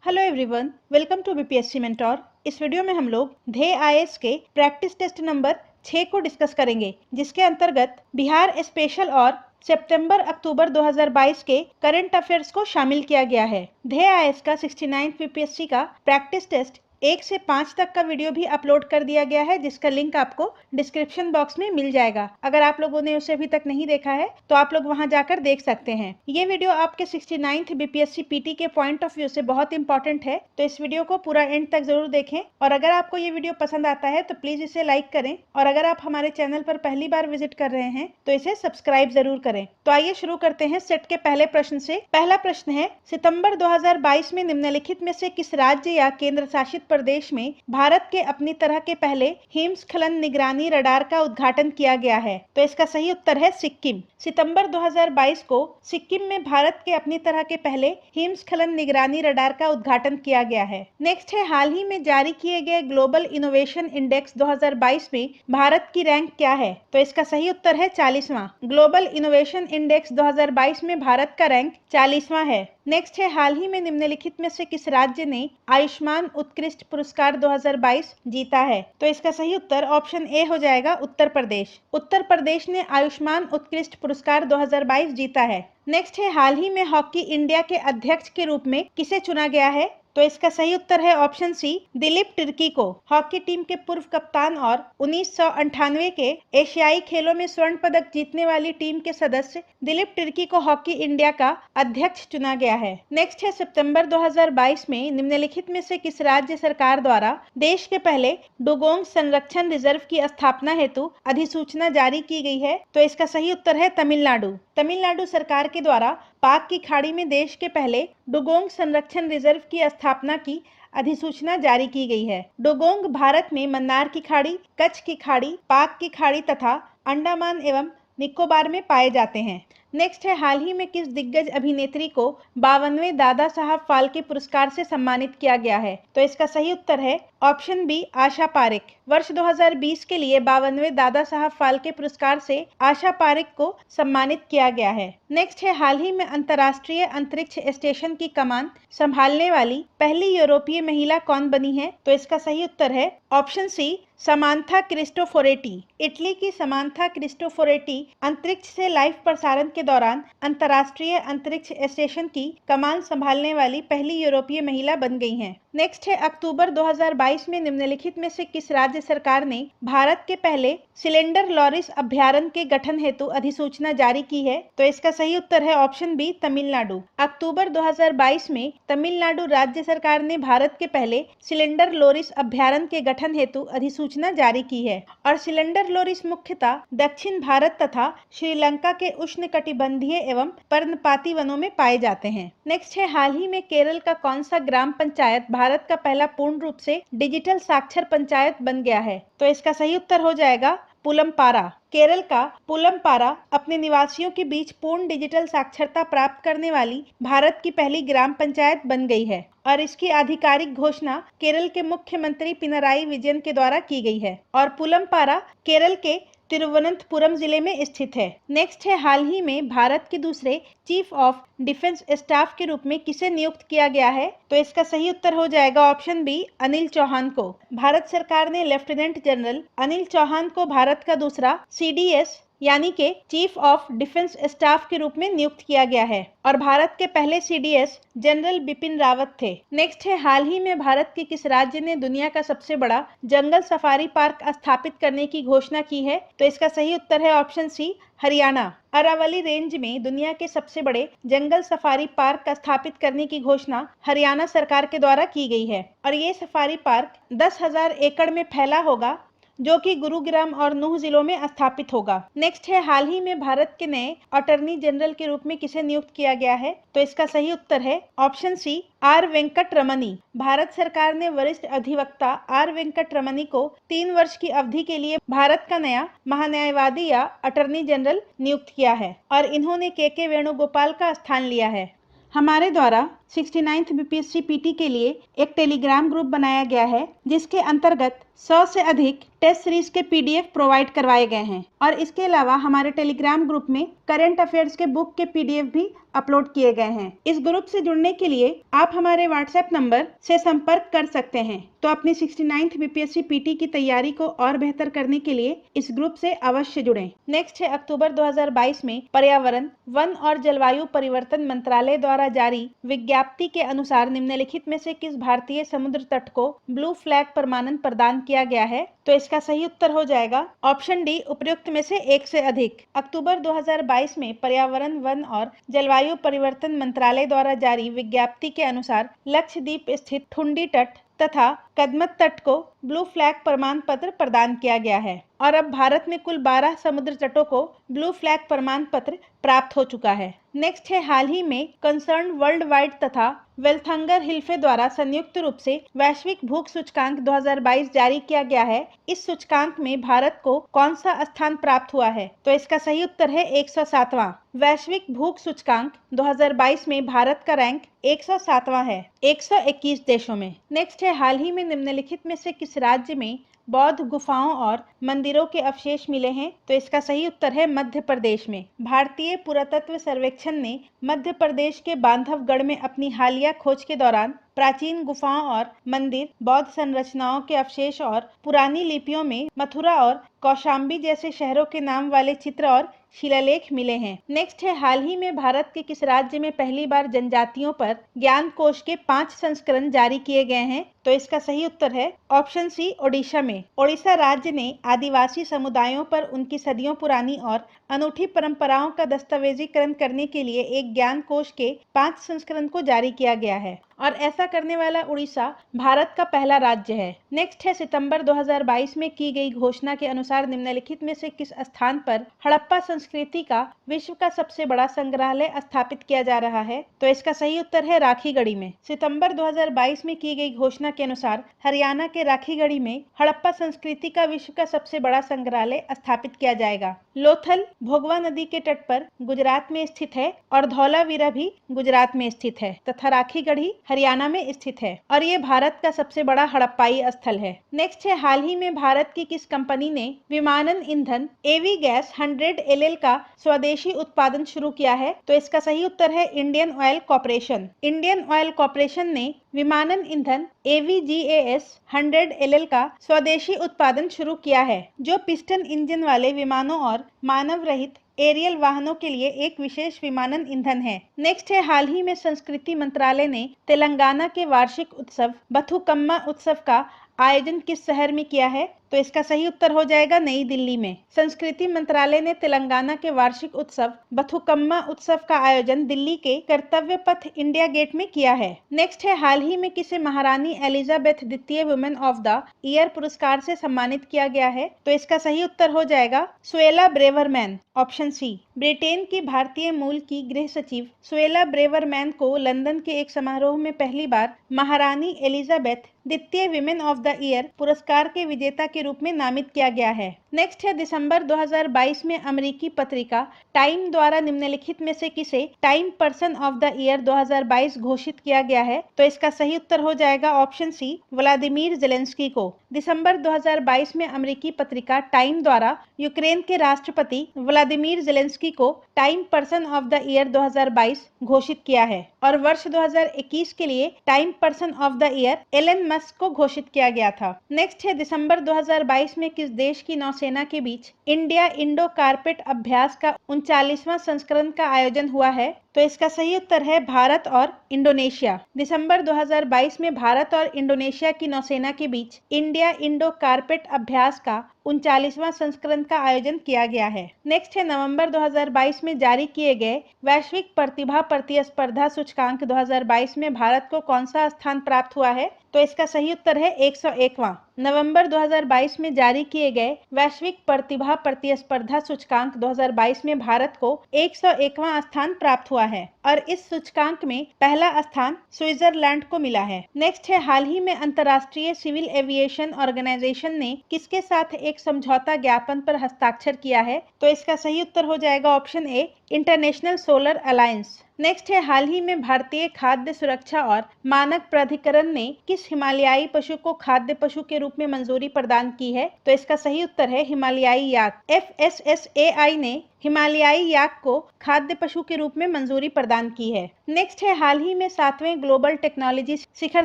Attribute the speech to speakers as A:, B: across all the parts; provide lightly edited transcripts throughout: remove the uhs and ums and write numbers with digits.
A: Hello everyone, welcome to BPSC mentor. इस video में हम लोग ध्येय आईएएस के प्रैक्टिस टेस्ट नंबर 6 को डिस्कस करेंगे, जिसके अंतर्गत बिहार स्पेशल और सितंबर-अक्टूबर 2022 के करंट अफेयर्स को शामिल किया गया है। ध्येय आईएएस का 69 बीपीएससी का प्रैक्टिस टेस्ट 1 से 5 तक का वीडियो भी अपलोड कर दिया गया है, जिसका लिंक आपको डिस्क्रिप्शन बॉक्स में मिल जाएगा। अगर आप लोगों ने उसे अभी तक नहीं देखा है तो आप लोग वहां जाकर देख सकते हैं। ये वीडियो आपके 69th बीपीएससी पीटी के पॉइंट ऑफ व्यू से बहुत इंपॉर्टेंट है, तो इस वीडियो को पूरा एंड तक जरूर देखें। और अगर आपको ये वीडियो पसंद आता है तो प्लीज इसे लाइक करें, और अगर आप हमारे चैनल पर पहली बार विजिट कर रहे हैं तो इसे सब्सक्राइब जरूर करें। तो आइए शुरू करते हैं सेट के पहले प्रश्न से। पहला प्रश्न है, सितंबर 2022 में निम्नलिखित में से किस राज्य या केंद्र शासित प्रदेश में भारत के अपनी तरह के पहले हिमस्खलन निगरानी रडार का उद्घाटन किया गया है? तो इसका सही उत्तर है सिक्किम। सितंबर 2022 को सिक्किम में भारत के अपनी तरह के पहले हिमस्खलन निगरानी रडार का उद्घाटन किया गया है। नेक्स्ट है, हाल ही में जारी किए गए ग्लोबल इनोवेशन इंडेक्स 2022 में भारत की रैंक क्या है? तो इसका सही उत्तर है 40वां। ग्लोबल इनोवेशन इंडेक्स 2022 में भारत का रैंक 40वां है। नेक्स्ट है, हाल ही में निम्नलिखित में से किस राज्य ने आयुष्मान उत्कृष्ट पुरस्कार 2022 जीता है? तो इसका सही उत्तर ऑप्शन ए हो जाएगा, उत्तर प्रदेश। उत्तर प्रदेश ने आयुष्मान उत्कृष्ट पुरस्कार 2022 जीता है। नेक्स्ट है, हाल ही में हॉकी इंडिया के अध्यक्ष के रूप में किसे चुना गया है? तो इसका सही उत्तर है ऑप्शन सी, दिलीप तिर्की को। हॉकी टीम के पूर्व कप्तान और 1998 के एशियाई खेलों में स्वर्ण पदक जीतने वाली टीम के सदस्य दिलीप तिर्की को हॉकी इंडिया का अध्यक्ष चुना गया है। नेक्स्ट है, सितंबर 2022 में निम्नलिखित में से किस राज्य सरकार द्वारा देश के पहले डुगोंग संरक्षण रिजर्व की स्थापना हेतु अधिसूचना जारी की गई है? तो इसका सही उत्तर है तमिलनाडु। तमिलनाडु सरकार के द्वारा पाक की खाड़ी में देश के पहले डुगोंग संरक्षण रिजर्व की स्थापना की अधिसूचना जारी की गई है। डुगोंग भारत में मन्नार की खाड़ी, कच्छ की खाड़ी, पाक की खाड़ी तथा अंडमान एवं निकोबार में पाए जाते हैं। नेक्स्ट है, हाल ही में किस दिग्गज अभिनेत्री को 52वें दादा साहब फाल्के पुरस्कार से सम्मानित किया गया है? तो इसका सही उत्तर है ऑप्शन बी, आशा पारेख। वर्ष 2020 के लिए 52वें दादा साहब फाल्के पुरस्कार से आशा पारेख को सम्मानित किया गया है। नेक्स्ट है, हाल ही में अंतर्राष्ट्रीय अंतरिक्ष स्टेशन की कमान संभालने वाली पहली यूरोपीय महिला कौन बनी है? तो इसका सही उत्तर है option C, Samantha Cristoforetti. Italy की समांथा क्रिस्टोफोरेटी अंतरिक्ष से लाइव प्रसारण के दौरान अंतर्राष्ट्रीय अंतरिक्ष स्टेशन की कमान संभालने वाली पहली यूरोपीय महिला बन गई हैं। नेक्स्ट है, अक्टूबर 2022 में निम्नलिखित में से किस राज्य सरकार ने भारत के पहले सिलेंडर लॉरिस अभ्यारण्य के गठन हेतु अधिसूचना जारी की है? तो इसका सही उत्तर है ऑप्शन बी, तमिलनाडु। अक्टूबर 2022 में तमिलनाडु राज्य सरकार ने भारत के पहले सिलेंडर लोरिस अभ्यारण्य के गठन हेतु अधिसूचना जारी की है। और सिलेंडर लोरिस मुख्यतः दक्षिण भारत तथा श्रीलंका के उष्णकटिबंधीय एवं पर्णपाती वनों में पाए जाते हैं। नेक्स्ट है, हाल ही में केरल का कौन सा ग्राम पंचायत भारत का पहला पूर्ण रूप से डिजिटल साक्षर पंचायत बन गया है? तो इसका सही उत्तर हो जाएगा पुलमपारा। केरल का पुलमपारा अपने निवासियों के बीच पूर्ण डिजिटल साक्षरता प्राप्त करने वाली भारत की पहली ग्राम पंचायत बन गई है, और इसकी आधिकारिक घोषणा केरल के मुख्यमंत्री पिनराई विजयन के द्वारा की गई है। और पुलमपारा केरल के तिरुवनंतपुरम जिले में स्थित है। नेक्स्ट है, हाल ही में भारत के दूसरे चीफ ऑफ डिफेंस स्टाफ के रूप में किसे नियुक्त किया गया है? तो इसका सही उत्तर हो जाएगा ऑप्शन बी, अनिल चौहान को। भारत सरकार ने लेफ्टिनेंट जनरल अनिल चौहान को भारत का दूसरा सीडीएस यानी के चीफ ऑफ डिफेंस स्टाफ के रूप में नियुक्त किया गया है, और भारत के पहले सीडीएस जनरल बिपिन रावत थे। नेक्स्ट है, हाल ही में भारत के किस राज्य ने दुनिया का सबसे बड़ा जंगल सफारी पार्क स्थापित करने की घोषणा की है? तो इसका सही उत्तर है option C, Haryana. Aravalli range में दुनिया के सबसे बड़े जंगल सफारी पार्क का स्थापित करने की घोषणा हरियाणा सरकार के द्वारा की गई है, और ये सफारी पार्क 10,000 एकड़ में फैला होगा, जो कि गुरुग्राम और नूह जिलों में स्थापित होगा। नेक्स्ट है, हाल ही में भारत के नए अटॉर्नी जनरल के रूप में किसे नियुक्त किया गया है? तो इसका सही उत्तर है ऑप्शन सी, आर वेंकट रमनी। भारत सरकार ने वरिष्ठ अधिवक्ता आर वेंकट रमनी को 3 वर्ष की अवधि के लिए भारत का नया महान्यायवादी या अटॉर्नी जनरल नियुक्त किया है, और इन्होंने के वेणुगोपाल का स्थान लिया है। हमारे द्वारा 69th बीपीएससी पीटी के लिए एक टेलीग्राम ग्रुप बनाया गया है, जिसके अंतर्गत 100 से अधिक टेस्ट सीरीज के पीडीएफ प्रोवाइड करवाए गए हैं और इसके अलावा हमारे टेलीग्राम ग्रुप में करंट अफेयर्स के बुक के पीडीएफ भी अपलोड किए गए हैं। इस ग्रुप से जुड़ने के लिए आप हमारे व्हाट्सएप नंबर से संपर्क कर सकते हैं। तो अपनी 69th बीपीएससी पीटी की तैयारी को और बेहतर करने के लिए इस ग्रुप से अवश्य जुड़ें। नेक्स्ट है अक्टूबर 2022 में पर्यावरण, वन और जलवायु परिवर्तन मंत्रालय द्वारा जारी विज्ञप्ति के अनुसार निम्नलिखित में से किस भारतीय समुद्र तट को ब्लू फ्लैग प्रमाणन प्रदान किया गया है? तो इसका सही उत्तर हो जाएगा ऑप्शन डी, उपयुक्त में से एक से अधिक। अक्टूबर 2022 में पर्यावरण, वन और जलवायु परिवर्तन मंत्रालय द्वारा जारी विज्ञप्ति के अनुसार लक्षद्वीप स्थित ठुंडी तट तथा कदमत तट को ब्लू फ्लैग प्रमाण पत्र प्रदान किया गया है और अब भारत में कुल 12 समुद्र तटों को ब्लू फ्लैग प्रमाण पत्र प्राप्त हो चुका है। नेक्स्ट है हाल ही में कंसर्न वर्ल्ड वाइड तथा वेल्थंगर हिल्फे द्वारा संयुक्त रूप से वैश्विक भूख सूचकांक 2022 जारी किया गया है। इस सूचकांक में भारत को कौन सा स्थान प्राप्त हुआ है? तो इसका सही उत्तर है 107वां। वैश्विक भूख सूचकांक 2022 में भारत का रैंक 107वां है 121 देशों में। नेक्स्ट है हाल ही में निम्नलिखित में से किस राज्य में बौद्ध गुफाओं और मंदिरों के अवशेष मिले हैं? तो इसका सही उत्तर है मध्य प्रदेश में। भारतीय पुरातत्व सर्वेक्षण ने मध्य प्रदेश के बांधवगढ़ में अपनी हालिया खोज के दौरान प्राचीन गुफाओं और मंदिर, बौद्ध संरचनाओं के अवशेष और पुरानी लिपियों में मथुरा और कौशाम्बी जैसे शहरों के नाम वाले चित्र और शिलालेख मिले हैं। नेक्स्ट है हाल ही में भारत के किस राज्य में पहली बार जनजातियों पर ज्ञान कोश के 5 संस्करण जारी किए गए हैं? तो इसका सही उत्तर है ऑप्शन सी, ओडिशा में। ओडिशा राज्य ने आदिवासी समुदायों पर उनकी सदियों पुरानी और अनूठी परंपराओं का दस्तावेजीकरण करने के लिए एक ज्ञान कोश के 5 संस्करण को जारी किया गया है और ऐसा करने वाला उड़ीसा भारत का पहला राज्य है। नेक्स्ट है सितंबर 2022 में की गई घोषणा के अनुसार निम्नलिखित में से किस स्थान पर हड़प्पा संस्कृति का विश्व का सबसे बड़ा संग्रहालय स्थापित किया जा रहा है? तो इसका सही उत्तर है राखीगढ़ी में। सितंबर 2022 में की गई घोषणा के अनुसार हरियाणा के राखीगढ़ी में हड़प्पा संस्कृति का विश्व का सबसे बड़ा संग्रहालय स्थापित किया जाएगा। लोथल भोगवा नदी के तट पर गुजरात में स्थित है और धौलावीरा भी गुजरात में स्थित है तथा राखीगढ़ी हरियाणा में स्थित है और ये भारत का सबसे बड़ा हड़प्पाई स्थल है। नेक्स्ट है हाल ही में भारत की किस कंपनी ने विमानन ईंधन एवी गैस 100 LL का स्वदेशी उत्पादन शुरू किया है? तो इसका सही उत्तर है Indian oil corporation. Indian oil corporation ने विमानन ईंधन AVGAS 100 LL का स्वदेशी उत्पादन शुरू किया है, जो पिस्टन इंजन वाले विमानों और मानव रहित एरियल वाहनों के लिए एक विशेष विमानन ईंधन है। नेक्स्ट है हाल ही में संस्कृति मंत्रालय ने तेलंगाना के वार्षिक उत्सव बथुकम्मा उत्सव का आयोजन किस शहर में किया है? तो इसका सही उत्तर हो जाएगा नई दिल्ली में। संस्कृति मंत्रालय ने तेलंगाना के वार्षिक उत्सव बथुकम्मा उत्सव का आयोजन दिल्ली के कर्तव्य पथ इंडिया गेट में किया है। नेक्स्ट है हाल ही में किसे महारानी एलिजाबेथ द्वितीय वुमेन ऑफ द ईयर पुरस्कार से सम्मानित किया गया है? तो इसका सही उत्तर हो जाएगा Suella Braverman, option C. Britain की भारतीय मूल की गृह सचिव सुएला ब्रेवरमैन को लंदन के एक समारोह में पहली बार महारानी एलिजाबेथ द्वितीय विमेन ऑफ द ईयर पुरस्कार के विजेता के रूप में नामित किया गया है। नेक्स्ट है दिसंबर 2022 में अमेरिकी पत्रिका टाइम द्वारा निम्नलिखित में से किसे time person of the year 2022 घोषित किया गया है? तो इसका सही उत्तर हो जाएगा ऑप्शन सी, व्लादिमीर जेलेंस्की को। दिसंबर 2022 में अमेरिकी पत्रिका टाइम द्वारा यूक्रेन के राष्ट्रपति व्लादिमीर जेलेंस्की को Time person of the year 2022 घोषित किया है और वर्ष 2021 के लिए Time person of the year Elon Musk को घोषित किया गया था। नेक्स्ट है दिसंबर 2022 में किस देश की नौसेना के बीच इंडिया इंडो कारपेट अभ्यास का 39वां संस्करण का आयोजन हुआ है? तो इसका सही उत्तर है भारत और इंडोनेशिया। दिसंबर 2022 में भारत और इंडोनेशिया की नौसेना के बीच इंडिया इंडो कारपेट अभ्यास का 39वां संस्करण का आयोजन किया गया है। नेक्स्ट है नवंबर 2022 में जारी किए गए वैश्विक प्रतिभा प्रतिस्पर्धा सूचकांक 2022 में भारत को कौन सा स्थान प्राप्त हुआ है? तो इसका सही उत्तर है 101वां। नवंबर 2022 में जारी किए गए वैश्विक प्रतिभा प्रतिस्पर्धा सूचकांक 2022 में भारत को 101वां स्थान प्राप्त हुआ है। और इस सूचकांक में पहला स्थान स्विट्जरलैंड को मिला है। नेक्स्ट है, हाल ही में अंतर्राष्ट्रीय सिविल एविएशन ऑर्गेनाइजेशन ने किसके साथ एक समझौता ज्ञापन पर हस्ताक्षर किया है? तो इसका सही उत्तर हो जाएगा option A, international solar alliance. Next है, हाल ही में भारतीय खाद्य सुरक्षा और मानक प्राधिकरण ने किस हिमालयी पशु को खाद्य पशु के रूप में मंजूरी प्रदान की है? तो इसका सही उत्तर है हिमालयी याक। FSSAI ने हिमालयी याक को खाद्य पशु के रूप में मंजूरी प्रदान की है। नेक्स्ट है, हाल ही में 7वें ग्लोबल टेक्नोलॉजी शिखर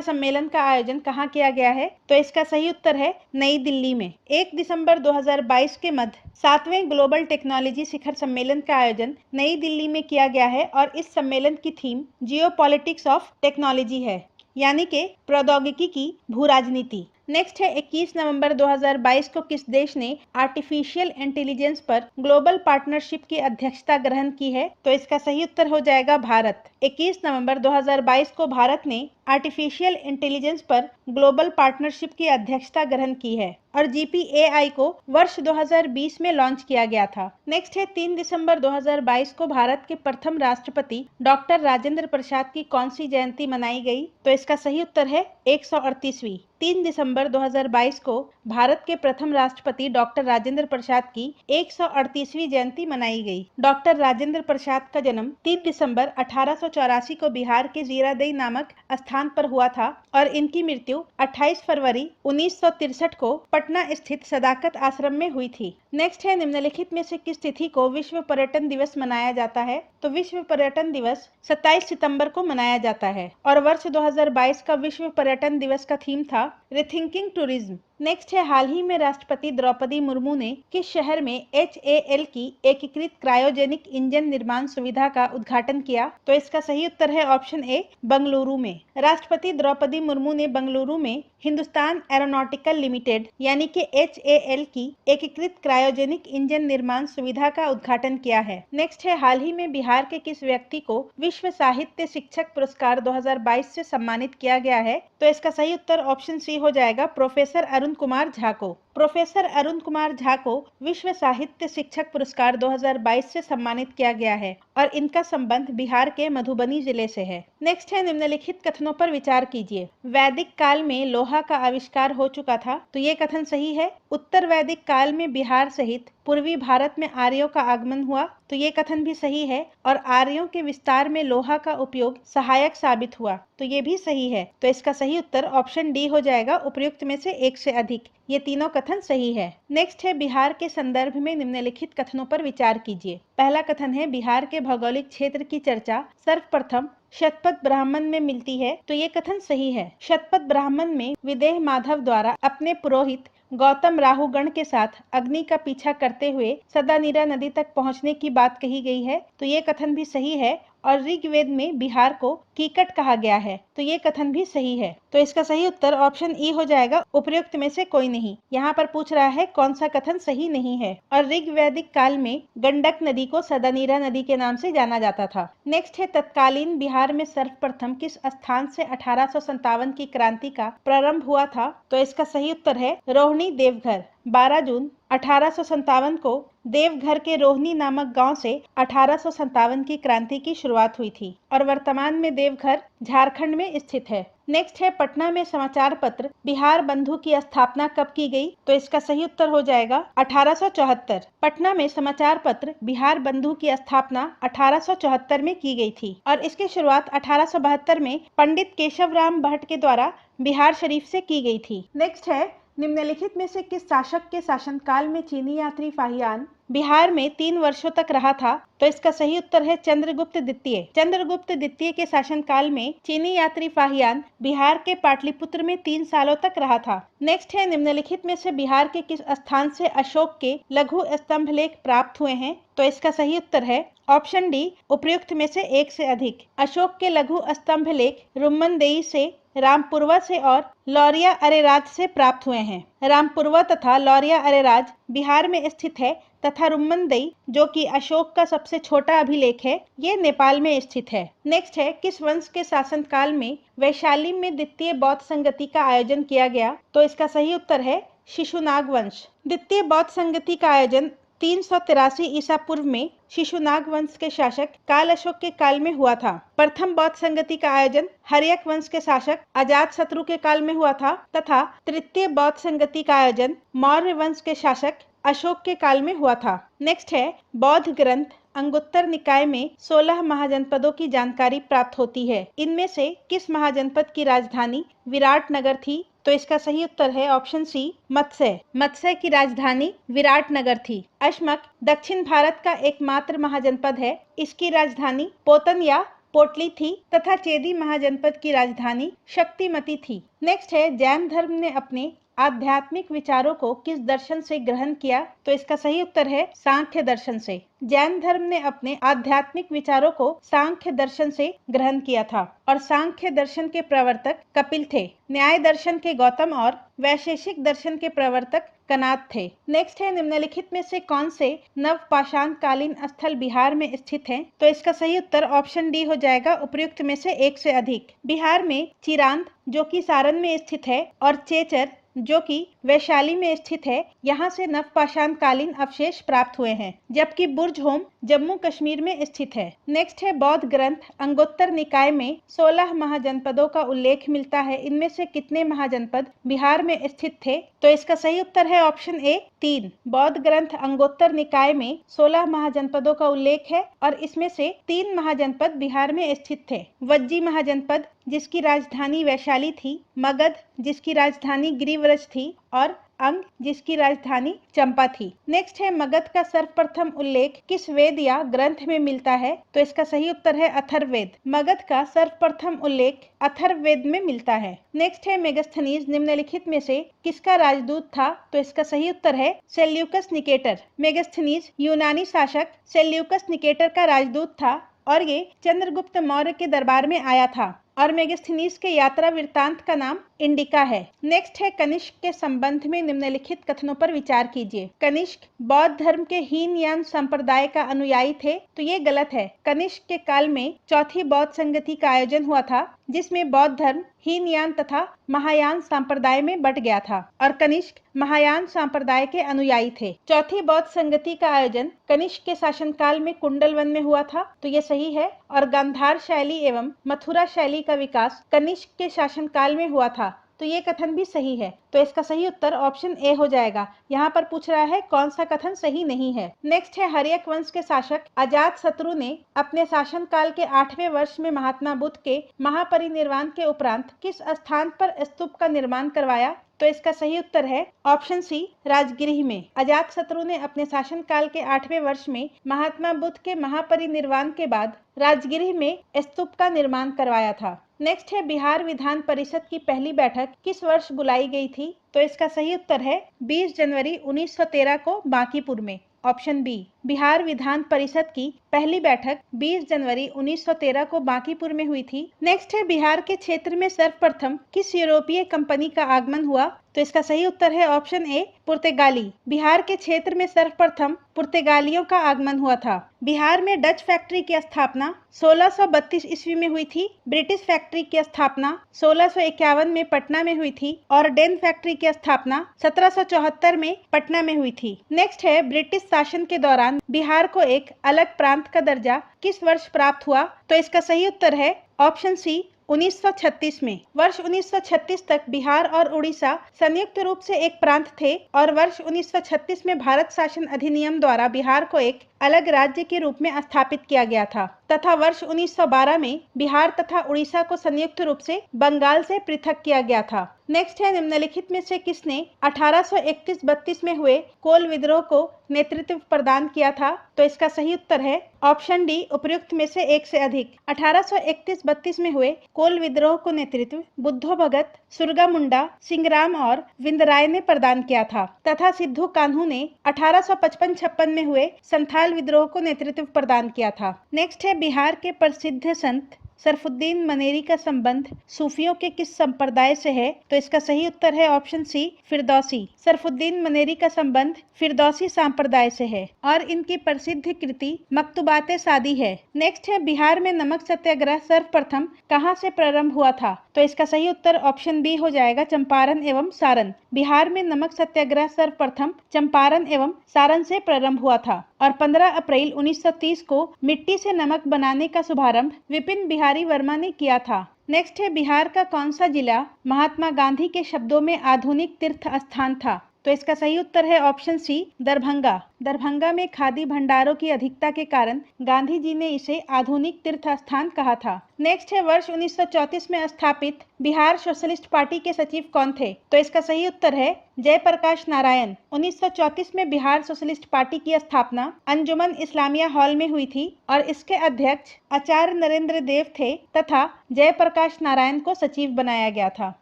A: सम्मेलन का आयोजन कहाँ किया गया है? तो इसका सही उत्तर है नई दिल्ली में। 1 दिसंबर 2022 के मध्य 7वें ग्लोबल टेक्नोलॉजी शिखर सम्मेलन का आयोजन नई दिल्ली में किया गया है और इस सम्मेलन की थीम जियोपॉलिटिक्स ऑफ टेक्नोलॉजी है, यानी कि प्रौद्योगिकी की भू राजनीति। नेक्स्ट है, 21 नवंबर 2022 को किस देश ने आर्टिफिशियल इंटेलिजेंस पर ग्लोबल पार्टनरशिप की अध्यक्षता ग्रहण की है? तो इसका सही उत्तर हो जाएगा भारत। 21 नवंबर 2022 को भारत ने आर्टिफिशियल इंटेलिजेंस पर ग्लोबल पार्टनरशिप की अध्यक्षता ग्रहण की है और GPAI को वर्ष 2020 में लॉन्च किया गया था। नेक्स्ट है, 3 दिसंबर 2022 को भारत के प्रथम राष्ट्रपति डॉक्टर राजेंद्र प्रसाद की कौन सी जयंती मनाई गई? तो इसका सही उत्तर है 138वीं। 3 दिसंबर 2022 को भारत के प्रथम राष्ट्रपति डॉक्टर राजेंद्र प्रसाद की 138वीं जयंती मनाई गई। डॉक्टर राजेंद्र प्रसाद का जन्म 3 दिसंबर 1884 को बिहार के जीरादेई नामक स्थान पर हुआ था और इनकी मृत्यु 28 फरवरी 1963 को पटना स्थित सदाकत आश्रम में हुई थी। नेक्स्ट है, निम्नलिखित में से किस तिथि को विश्व पर्यटन दिवस मनाया जाता है? तो विश्व पर्यटन दिवस 27 सितंबर को मनाया जाता है और वर्ष 2022 का विश्व पर्यटन दिवस का थीम था रिथिंकिंग टूरिज्म। नेक्स्ट है, हाल ही में राष्ट्रपति द्रौपदी मुर्मू ने किस शहर में HAL की एकीकृत क्रायोजेनिक इंजन निर्माण सुविधा का उद्घाटन किया? तो इसका सही उत्तर है ऑप्शन ए, बंगलुरु में। राष्ट्रपति द्रौपदी मुर्मू ने बंगलुरु में हिंदुस्तान एरोनॉटिकल लिमिटेड यानी कि HAL की एकीकृत क्रायोजेनिक इंजन निर्माण सुविधा का उद्घाटन किया है। नेक्स्ट है, हाल ही में बिहार के किस व्यक्ति को विश्व साहित्य शिक्षक पुरस्कार 2022 से सम्मानित किया गया है? तो इसका सही उत्तर ऑप्शन सी हो जाएगा, प्रोफेसर अरुण कुमार झा को। प्रोफेसर अरुण कुमार झा को विश्व साहित्य शिक्षक पुरस्कार 2022 से सम्मानित किया गया है और इनका संबंध बिहार के मधुबनी जिले से है। नेक्स्ट है, निम्नलिखित कथनों पर विचार कीजिए। वैदिक काल में लोहा का आविष्कार हो चुका था, तो ये कथन सही है। उत्तर वैदिक काल में बिहार सहित पूर्वी भारत में आर्यों का आगमन हुआ, तो ये कथन भी सही है और आर्यों के विस्तार में लोहा का उपयोग सहायक साबित हुआ, तो ये भी सही है। तो इसका सही उत्तर ऑप्शन डी हो जाएगा, उपयुक्त में से एक से अधिक। ये तीनों कथन सही है। नेक्स्ट है, बिहार के संदर्भ में निम्नलिखित कथनों पर विचार कीजिए। पहला कथन है, बिहार के भौगोलिक क्षेत्र की चर्चा सर्वप्रथम शतपथ ब्राह्मण में मिलती है, तो ये कथन सही है। शतपथ ब्राह्मण में विदेह माधव द्वारा अपने पुरोहित गौतम राहुगण के साथ अग्नि का पीछा करते हुए सदानीरा नदी तक पहुंचने की बात कही गई है, तो ये कथन भी सही है। और ऋग्वेद में बिहार को कीकट कहा गया है, तो ये कथन भी सही है। तो इसका सही उत्तर ऑप्शन ई हो जाएगा, उपयुक्त में से कोई नहीं। यहाँ पर पूछ रहा है कौन सा कथन सही नहीं है और ऋग्वैदिक काल में गंडक नदी को सदानीरा नदी के नाम से जाना जाता था। नेक्स्ट है, तत्कालीन बिहार में सर्वप्रथम किस स्थान से 1857 की क्रांति का प्रारंभ हुआ था? तो इसका सही उत्तर है रोहिणी देवघर। 12 जून 1857 को देवघर के रोहिणी नामक गांव से 1857 की क्रांति की शुरुआत हुई थी और वर्तमान में देवघर झारखंड में स्थित है। नेक्स्ट है, पटना में समाचार पत्र बिहार बंधु की स्थापना कब की गई? तो इसका सही उत्तर हो जाएगा 1874। पटना में समाचार पत्र बिहार बंधु की स्थापना 1874 में की गई थी और इसकी शुरुआत 1872 में पंडित केशवराम भट्ट के द्वारा बिहार शरीफ से की गई थी। नेक्स्ट है, निम्नलिखित में से किस शासक के शासनकाल में चीनी यात्री फाहियान बिहार में 3 वर्षों तक रहा था? तो इसका सही उत्तर है चंद्रगुप्त द्वितीय। चंद्रगुप्त द्वितीय के शासनकाल में चीनी यात्री फाहियान बिहार के पाटलिपुत्र में 3 सालों तक रहा था। नेक्स्ट है, निम्नलिखित में से बिहार के किस स्थान से अशोक के लघु स्तंभ लेख प्राप्त हुए हैं? तो इसका सही उत्तर है ऑप्शन डी, उपयुक्त में से एक से अधिक। अशोक के लघु स्तंभ लेख रुम्मनदेई से, रामपुरवा से और लौरिया अरेराज से प्राप्त हुए हैं। रामपुरवा तथा लौरिया अरेराज बिहार में स्थित है तथा रुम्मनदेई, जो कि अशोक का सबसे छोटा अभिलेख है, ये नेपाल में स्थित है। नेक्स्ट है, किस वंश के शासनकाल में वैशाली में द्वितीय बौद्ध संगति का आयोजन किया गया? तो इसका सही उत्तर है शिशुनाग वंश। द्वितीय बौद्ध संगति का आयोजन 383 ईसा पूर्व में शिशुनाग वंश के शासक काल अशोक के काल में हुआ था। प्रथम बौद्ध संगति का आयोजन हर्यक वंश के शासक अजातशत्रु के काल में हुआ था तथा तृतीय बौद्ध संगति का आयोजन मौर्य वंश के शासक अशोक के काल में हुआ था। नेक्स्ट है बौद्ध ग्रंथ अंगुत्तर निकाय में 16 महाजनपदों की जानकारी प्राप्त होती है। इनमें से किस महाजनपद की राजधानी विराटनगर थी? तो इसका सही उत्तर है ऑप्शन सी मत्स्य। मत्स्य की राजधानी विराटनगर थी। अश्मक दक्षिण भारत का एकमात्र महाजनपद है। इसकी राजधानी पोतन या पोटली थी तथा चेदी महाजनपद की राजधानी शक्तिमती थी। नेक्स्ट है जैन धर्म ने अपने आध्यात्मिक विचारों को किस दर्शन से ग्रहण किया? तो इसका सही उत्तर है सांख्य दर्शन से। जैन धर्म ने अपने आध्यात्मिक विचारों को सांख्य दर्शन से ग्रहण किया था और सांख्य दर्शन के प्रवर्तक कपिल थे। न्याय दर्शन के गौतम और वैशेषिक दर्शन के प्रवर्तक कनाद थे। नेक्स्ट है निम्नलिखित में से कौन से नवपाषाण कालीन स्थल बिहार में स्थित हैं? तो इसका सही उत्तर ऑप्शन डी हो जाएगा उपयुक्त में से एक से अधिक। बिहार में चिरांद जो कि सारण में स्थित है और चेचर जो कि वैशाली में स्थित है, यहाँ से नवपाषाण कालीन अवशेष प्राप्त हुए हैं, जबकि बुर्ज होम जम्मू कश्मीर में स्थित है। नेक्स्ट है बौद्ध ग्रंथ अंगुत्तर निकाय में 16 महाजनपदों का उल्लेख मिलता है। इनमें से कितने महाजनपद बिहार में स्थित थे? तो इसका सही उत्तर है ऑप्शन ए 3। बौद्ध ग्रंथ अंगुत्तर निकाय में 16 महाजनपदों का उल्लेख है और इसमें से 3 महाजनपद बिहार में स्थित थे। वज्जी महाजनपद जिसकी राजधानी वैशाली थी, मगध जिसकी राजधानी गिरिव्रज थी और अंग जिसकी राजधानी चंपा थी। नेक्स्ट है मगध का सर्वप्रथम उल्लेख किस वेद या ग्रंथ में मिलता है? तो इसका सही उत्तर है अथर्ववेद। मगध का सर्वप्रथम उल्लेख अथर्ववेद में मिलता है। नेक्स्ट है मेगास्थनीज निम्नलिखित में से किसका राजदूत था? तो इसका सही उत्तर है सेल्यूकस निकेटर। मेगास्थनीज यूनानी शासक सेल्यूकस निकेटर का राजदूत था और ये चंद्रगुप्त मौर्य के दरबार में आया था और मेगास्थनीज के यात्रा वृत्तांत का नाम इंडिका है। नेक्स्ट है कनिष्क के संबंध में निम्नलिखित कथनों पर विचार कीजिए। कनिष्क बौद्ध धर्म के हीनयान संप्रदाय का अनुयायी थे, तो ये गलत है। कनिष्क के काल में चौथी बौद्ध संगति का आयोजन हुआ था जिसमें बौद्ध धर्म हीनयान तथा महायान संप्रदाय में बट गया था और कनिष्क महायान संप्रदाय के अनुयायी थे। चौथी बौद्ध संगति का आयोजन कनिष्क के शासनकाल में कुंडल वन में हुआ था, तो ये सही है। और गांधार शैली एवं मथुरा शैली का विकास कनिष्क के शासनकाल में हुआ था, तो ये कथन भी सही है। तो इसका सही उत्तर ऑप्शन ए हो जाएगा। यहाँ पर पूछ रहा है कौन सा कथन सही नहीं है। नेक्स्ट है हर्यक वंश के शासक अजातशत्रु ने अपने शासनकाल के 8वें वर्ष में महात्मा बुद्ध के महापरिनिर्वाण के उपरांत किस स्थान पर स्तूप का निर्माण करवाया? तो इसका सही उत्तर है ऑप्शन सी राजगृह में। अजातशत्रु ने अपने शासनकाल के 8वें वर्ष में महात्मा बुद्ध के महापरिनिर्वाण के बाद राजगृह में स्तूप का निर्माण करवाया था। नेक्स्ट है बिहार विधान परिषद की पहली बैठक किस वर्ष बुलाई गई थी? तो इसका सही उत्तर है 20 जनवरी 1913 को बांकीपुर में। Option B. बिहार विधान परिषद की पहली बैठक 20 जनवरी 1913 को बांकीपुर में हुई थी। नेक्स्ट है बिहार के क्षेत्र में सर्वप्रथम किस यूरोपीय कंपनी का आगमन हुआ? तो इसका सही उत्तर है ऑप्शन ए पुर्तगाली। बिहार के क्षेत्र में सर्वप्रथम पुर्तगालियों का आगमन हुआ था। बिहार में डच फैक्ट्री की स्थापना 1632 ईस्वी में हुई थी। ब्रिटिश फैक्ट्री की स्थापना 1651 में पटना में हुई थी और डेन फैक्ट्री की स्थापना 1774 में पटना में हुई थी। नेक्स्ट है ब्रिटिश शासन के दौरान बिहार को एक अलग प्रांत का दर्जा किस वर्ष प्राप्त हुआ? तो इसका सही उत्तर है ऑप्शन सी 1936 में। वर्ष 1936 तक बिहार और उड़ीसा संयुक्त रूप से एक प्रांत थे और वर्ष 1936 में भारत शासन अधिनियम द्वारा बिहार को एक अलग राज्य के रूप में स्थापित किया गया था तथा वर्ष 1912 में बिहार तथा उड़ीसा को संयुक्त रूप से बंगाल से पृथक किया गया था। नेक्स्ट है निम्नलिखित में से किसने 1831-32 में हुए कोल विद्रोह को नेतृत्व प्रदान किया था? तो इसका सही उत्तर है ऑप्शन डी उपयुक्त में से एक से अधिक। 1831-32 में हुए कोल विद्रोह को नेतृत्व बुद्धो भगत, सुरगा मुंडा, सिंगराम और विंदराय ने प्रदान किया था तथा सिद्धू कान्हू ने 1855-56 में हुए संथाल विद्रोह को नेतृत्व प्रदान किया था। नेक्स्ट है बिहार के प्रसिद्ध संत सरफुद्दीन मनेरी का संबंध सूफियों के किस संप्रदाय से है? तो इसका सही उत्तर है ऑप्शन सी, फिरदौसी। सरफुद्दीन मनेरी का संबंध फिरदौसी संप्रदाय से है और इनकी प्रसिद्ध कृति मकतूबात सादी है। नेक्स्ट है, बिहार में नमक सत्याग्रह सर्वप्रथम कहां से प्रारंभ हुआ था? तो इसका सही उत्तर ऑप्शन बी हो जाएगा, चंपारण एवं सारण। बिहार में नमक सत्याग्रह सर्वप्रथम चंपारण एवं सारण से प्रारंभ हुआ था और 15 अप्रैल 1930 को मिट्टी से नमक बनाने का शुभारंभ विपिन बिहारी वर्मा ने किया था। नेक्स्ट है, बिहार का कौन सा जिला महात्मा गांधी के शब्दों में आधुनिक तीर्थ स्थान था? तो इसका सही उत्तर है ऑप्शन सी, दरभंगा। दरभंगा में खादी भंडारों की अधिकता के कारण गांधी जी ने इसे आधुनिक तीर्थ स्थान कहा था। नेक्स्ट है, वर्ष 1934 में स्थापित बिहार सोशलिस्ट पार्टी के सचिव कौन थे? तो इसका सही उत्तर है जयप्रकाश नारायण। 1934 में बिहार सोशलिस्ट पार्टी की स्थापना अंजुमन इस्लामिया हॉल में हुई थी और इसके अध्यक्ष आचार्य नरेंद्र देव थे तथा जयप्रकाश नारायण को सचिव बनाया गया था।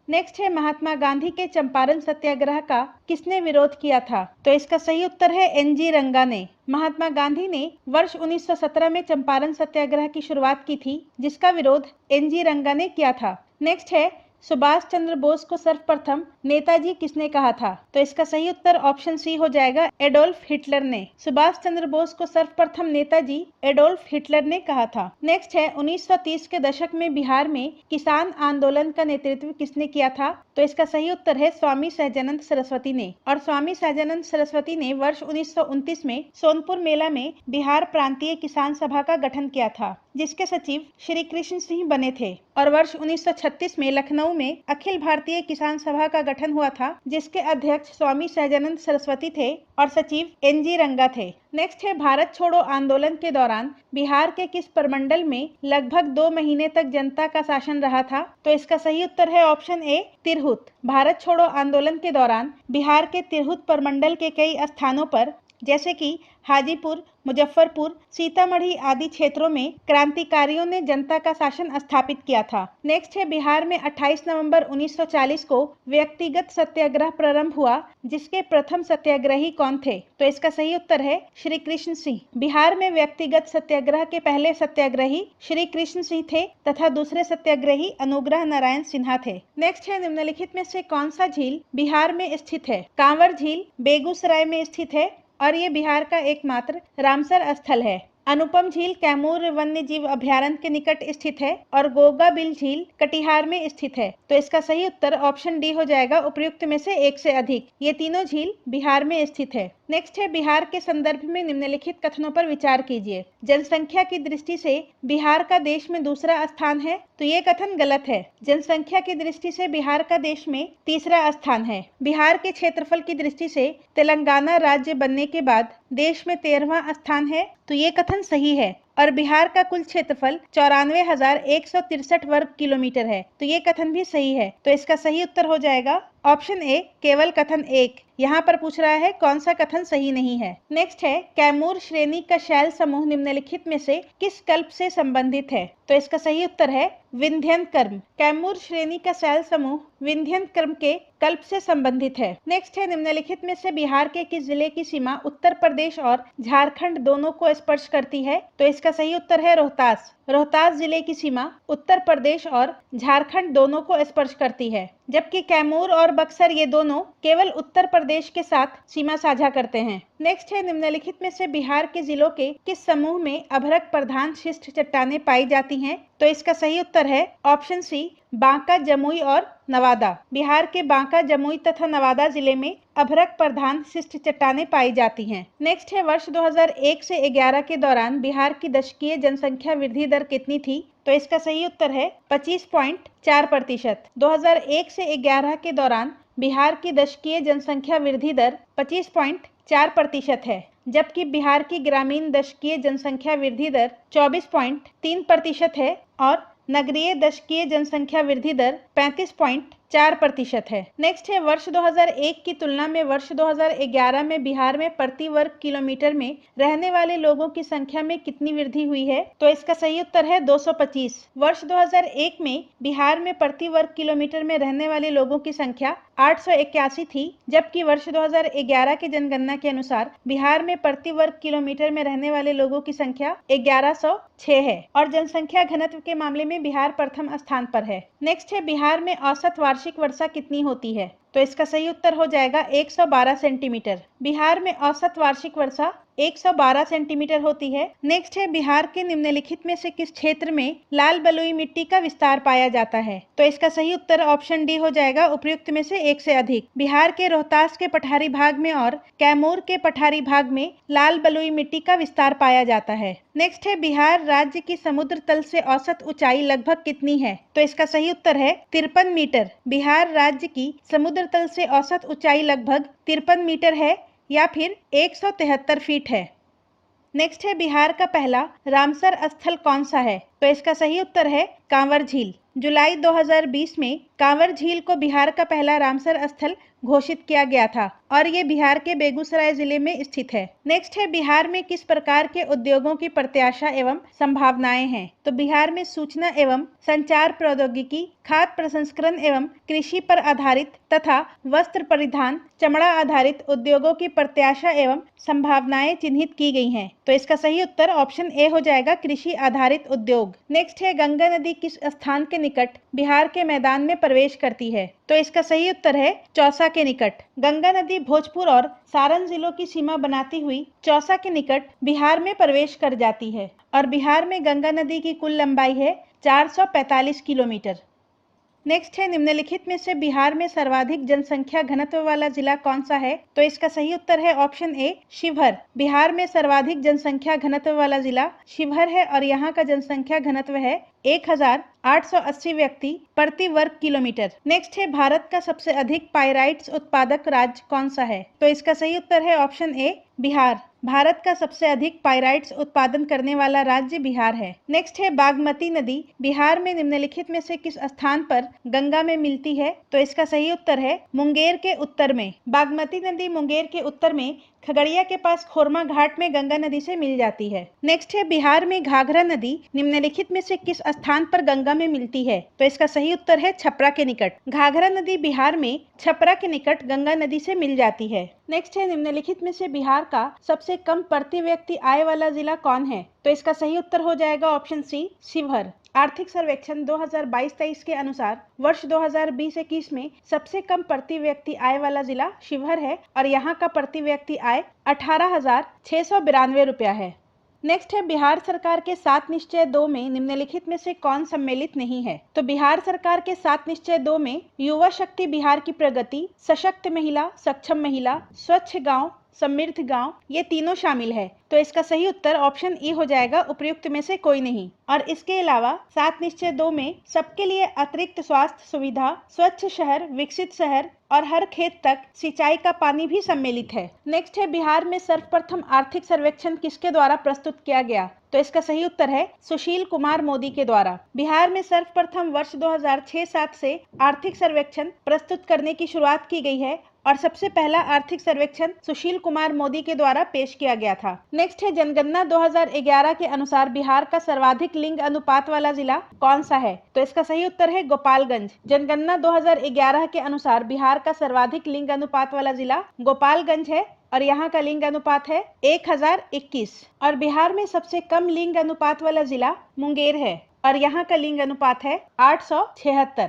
A: नेक्स्ट है, महात्मा गांधी के चंपारण सत्याग्रह का किसने विरोध किया था? तो इसका सही उत्तर है एनजी रंगा ने। महात्मा गांधी ने वर्ष 1917 में चंपारण सत्याग्रह की शुरुआत की थी, जिसका विरोध एनजी रंगा ने किया था। नेक्स्ट है, सुभाष चंद्र बोस को सर्वप्रथम नेताजी किसने कहा था? तो इसका सही उत्तर ऑप्शन सी हो जाएगा, एडोल्फ हिटलर ने। सुभाष चंद्र बोस को सर्वप्रथम नेताजी एडोल्फ हिटलर ने कहा था। नेक्स्ट है, 1930 के दशक में बिहार में किसान आंदोलन का नेतृत्व किसने किया था? तो इसका सही उत्तर है स्वामी सहजानंद सरस्वती ने। और स्वामी सहजानंद सरस्वती ने वर्ष 1929 में सोनपुर मेला में बिहार प्रांतीय किसान सभा का गठन किया था, जिसके सचिव श्री कृष्ण सिंह बने थे। और वर्ष 1936 में लखनऊ में अखिल भारतीय किसान सभा का गठन हुआ था, जिसके अध्यक्ष स्वामी सहजानंद सरस्वती थे और सचिव एनजी रंगा थे। नेक्स्ट है, भारत छोड़ो आंदोलन के दौरान बिहार के किस प्रमंडल में लगभग 2 महीने तक जनता का शासन रहा था? तो इसका सही उत्तर है ऑप्शन ए, तिरहुत। भारत छोड़ो आंदोलन के दौरान बिहार के तिरहुत प्रमंडल के कई स्थानों पर जैसे कि हाजीपुर, मुजफ्फरपुर, सीतामढ़ी आदि क्षेत्रों में क्रांतिकारियों ने जनता का शासन स्थापित किया था। नेक्स्ट है, बिहार में 28 नवंबर 1940 को व्यक्तिगत सत्याग्रह प्रारंभ हुआ, जिसके प्रथम सत्याग्रही कौन थे? तो इसका सही उत्तर है श्री कृष्ण सिंह। बिहार में व्यक्तिगत सत्याग्रह के पहले सत्याग्रही श्री कृष्ण सिंह थे तथा दूसरे सत्याग्रही अनुग्रह नारायण सिन्हा थे। नेक्स्ट है, निम्नलिखित में से कौन सा झील बिहार में स्थित है? कांवर झील बेगूसराय में स्थित है और ये बिहार का एकमात्र रामसर स्थल है। अनुपम झील कैमूर वन्य जीव अभयारण्य के निकट स्थित है और गोगा बिल झील कटिहार में स्थित है। तो इसका सही उत्तर ऑप्शन डी हो जाएगा, उपयुक्त में से एक से अधिक। ये तीनों झील बिहार में स्थित है। नेक्स्ट है, बिहार के संदर्भ में निम्नलिखित कथनों पर विचार कीजिए। जनसंख्या की दृष्टि से बिहार का देश में दूसरा स्थान है, तो ये कथन गलत है। जनसंख्या की दृष्टि से बिहार का देश में तीसरा स्थान है। बिहार के क्षेत्रफल की दृष्टि से तेलंगाना राज्य बनने के बाद देश में 13वां स्थान है, तो ये कथन सही है। और बिहार का कुल क्षेत्रफल 94,163 वर्ग किलोमीटर है, तो ये कथन भी सही है। तो इसका सही उत्तर हो जाएगा ऑप्शन ए, केवल कथन एक। यहाँ पर पूछ रहा है कौन सा कथन सही नहीं है। नेक्स्ट है, कैमूर श्रेणी का शैल समूह निम्नलिखित में से किस कल्प से संबंधित है? तो इसका सही उत्तर है विंध्यन कर्म। कैमूर श्रेणी का शैल समूह विंध्यन कर्म के कल्प से संबंधित है। नेक्स्ट है, निम्नलिखित में से बिहार के किस जिले की सीमा उत्तर प्रदेश और झारखंड दोनों को स्पर्श करती है? तो इसका सही उत्तर है रोहतास। रोहतास जिले की सीमा उत्तर प्रदेश और झारखंड दोनों को स्पर्श करती है, जबकि कैमूर और बक्सर ये दोनों केवल उत्तर प्रदेश के साथ सीमा साझा करते हैं। नेक्स्ट है, निम्नलिखित में से बिहार के जिलों के किस समूह में अभ्रक प्रधान शिष्ट चट्टानें पाई जाती हैं? तो इसका सही उत्तर है ऑप्शन सी, बांका, जमुई और नवादा। बिहार के बांका, जमुई तथा नवादा जिले में अभ्रक प्रधान शिष्ट चट्टानें पाई जाती हैं। नेक्स्ट है, वर्ष 2001 से 11 के दौरान बिहार की दशकीय जनसंख्या वृद्धि दर कितनी थी? तो इसका सही उत्तर है 25.4%। 2001 से 11 के दौरान बिहार की दशकीय जनसंख्या वृद्धि दर 25.4% है, जबकि बिहार की ग्रामीण दशकीय जनसंख्या वृद्धि दर 24.3% है और नगरीय दशकीय जनसंख्या वृद्धि दर 4% है। नेक्स्ट है वर्ष 2001 की तुलना में वर्ष 2011 में बिहार में प्रति वर्ग किलोमीटर में रहने वाले लोगों की संख्या में कितनी वृद्धि हुई है? तो इसका सही उत्तर है 225। वर्ष 2001 में बिहार में प्रति वर्ग किलोमीटर में रहने वाले लोगों की संख्या 881 थी, जबकि वर्ष 2011 की जनगणना के अनुसार बिहार में प्रति वर्ग किलोमीटर में रहने वाले लोगों की संख्या 1106 है और जनसंख्या घनत्व के मामले में बिहार प्रथम स्थान पर है। नेक्स्ट है बिहार में औसत वार्षिक वर्षा कितनी होती है? तो इसका सही उत्तर हो जाएगा 112 सेंटीमीटर। बिहार में औसत वार्षिक वर्षा 112 सेंटीमीटर होती है। नेक्स्ट है बिहार के निम्नलिखित में से किस क्षेत्र में लाल बलुई मिट्टी का विस्तार पाया जाता है? तो इसका सही उत्तर ऑप्शन डी हो जाएगा, उपयुक्त में से एक से अधिक। बिहार के रोहतास के पठारी भाग में और कैमूर के पठारी भाग में लाल बलुई मिट्टी का विस्तार पाया जाता है। नेक्स्ट है बिहार राज्य की समुद्र तल से औसत ऊंचाई लगभग कितनी है? तो इसका सही उत्तर है 53 मीटर। बिहार राज्य की समुद्र तल से औसत ऊंचाई लगभग 53 मीटर है या फिर 173 फीट है। नेक्स्ट है बिहार का पहला रामसर स्थल कौन सा है? तो इसका सही उत्तर है कांवर झील। जुलाई 2020 में कांवर झील को बिहार का पहला रामसर स्थल घोषित किया गया था और ये बिहार के बेगूसराय जिले में स्थित है। नेक्स्ट है बिहार में किस प्रकार के उद्योगों की प्रत्याशा एवं संभावनाएं हैं? तो बिहार में सूचना एवं संचार प्रौद्योगिकी, खाद्य प्रसंस्करण एवं कृषि पर आधारित तथा वस्त्र परिधान, चमड़ा आधारित उद्योगों की प्रत्याशा एवं संभावनाएं चिन्हित की गई हैं। तो इसका सही उत्तर ऑप्शन ए हो जाएगा, कृषि आधारित उद्योग। नेक्स्ट है गंगा नदी किस स्थान के निकट बिहार के मैदान में प्रवेश करती है? तो इसका सही उत्तर है चौसा के निकट। गंगा नदी भोजपुर और सारण जिलों की सीमा बनाती हुई चौसा के निकट बिहार में प्रवेश कर जाती है और बिहार में गंगा नदी की कुल लंबाई है 445 किलोमीटर। नेक्स्ट है निम्नलिखित में से बिहार में सर्वाधिक जनसंख्या घनत्व वाला जिला कौन सा है? तो इसका सही उत्तर है ऑप्शन ए शिवहर। बिहार में सर्वाधिक जनसंख्या घनत्व वाला जिला शिवहर है और यहाँ का जनसंख्या घनत्व है 1880 व्यक्ति प्रति वर्ग किलोमीटर। नेक्स्ट है भारत का सबसे अधिक पाइराइट्स उत्पादक राज्य कौन सा है? तो इसका सही उत्तर है ऑप्शन ए बिहार। भारत का सबसे अधिक पाइराइट्स उत्पादन करने वाला राज्य बिहार है। नेक्स्ट है बागमती नदी बिहार में निम्नलिखित में से किस स्थान पर गंगा में मिलती है? तो इसका सही उत्तर है मुंगेर के उत्तर में। बागमती नदी मुंगेर के उत्तर में खगड़िया के पास खोरमा घाट में गंगा नदी से मिल जाती है। नेक्स्ट है बिहार में घाघरा नदी निम्नलिखित में से किस स्थान पर गंगा में मिलती है? तो इसका सही उत्तर है छपरा के निकट। घाघरा नदी बिहार में छपरा के निकट गंगा नदी से मिल जाती है। नेक्स्ट है निम्नलिखित में से बिहार का सबसे कम प्रति व्यक्ति आय वाला जिला कौन है? तो इसका सही उत्तर हो जाएगा ऑप्शन सी शिवहर। आर्थिक सर्वेक्षण 2022-23 के अनुसार वर्ष 2020-21 में सबसे कम प्रति व्यक्ति आय वाला जिला शिवहर है और यहाँ का प्रति व्यक्ति आय 18,692 रुपया है। नेक्स्ट है बिहार सरकार के 7 निश्चय 2 में निम्नलिखित में से कौन सम्मिलित नहीं है? तो बिहार सरकार के 7 निश्चय 2 में युवा शक्ति बिहार की प्रगति, सशक्त महिला, सक्षम महिला, स्वच्छ गांव, समृद्ध गांव, ये तीनों शामिल है। तो इसका सही उत्तर ऑप्शन ई हो जाएगा, उपयुक्त में से कोई नहीं। और इसके अलावा 7 निश्चय 2 में सबके लिए अतिरिक्त स्वास्थ्य सुविधा, स्वच्छ शहर, विकसित शहर और हर खेत तक सिंचाई का पानी भी सम्मिलित है। नेक्स्ट है बिहार में सर्वप्रथम आर्थिक सर्वेक्षण किसके द्वारा प्रस्तुत किया गया? तो इसका सही उत्तर है सुशील कुमार मोदी के द्वारा। बिहार में सर्वप्रथम वर्ष 2006-07 से आर्थिक सर्वेक्षण प्रस्तुत करने की शुरुआत की गई है और सबसे पहला आर्थिक सर्वेक्षण सुशील कुमार मोदी के द्वारा पेश किया गया था। नेक्स्ट है जनगणना 2011 के अनुसार बिहार का सर्वाधिक लिंग अनुपात वाला जिला कौन सा है? तो इसका सही उत्तर है गोपालगंज। जनगणना 2011 के अनुसार बिहार का सर्वाधिक लिंग अनुपात वाला जिला गोपालगंज है और यहाँ का लिंग अनुपात है 1021 और बिहार में सबसे कम लिंग अनुपात वाला जिला मुंगेर है और यहाँ का लिंग अनुपात है 876।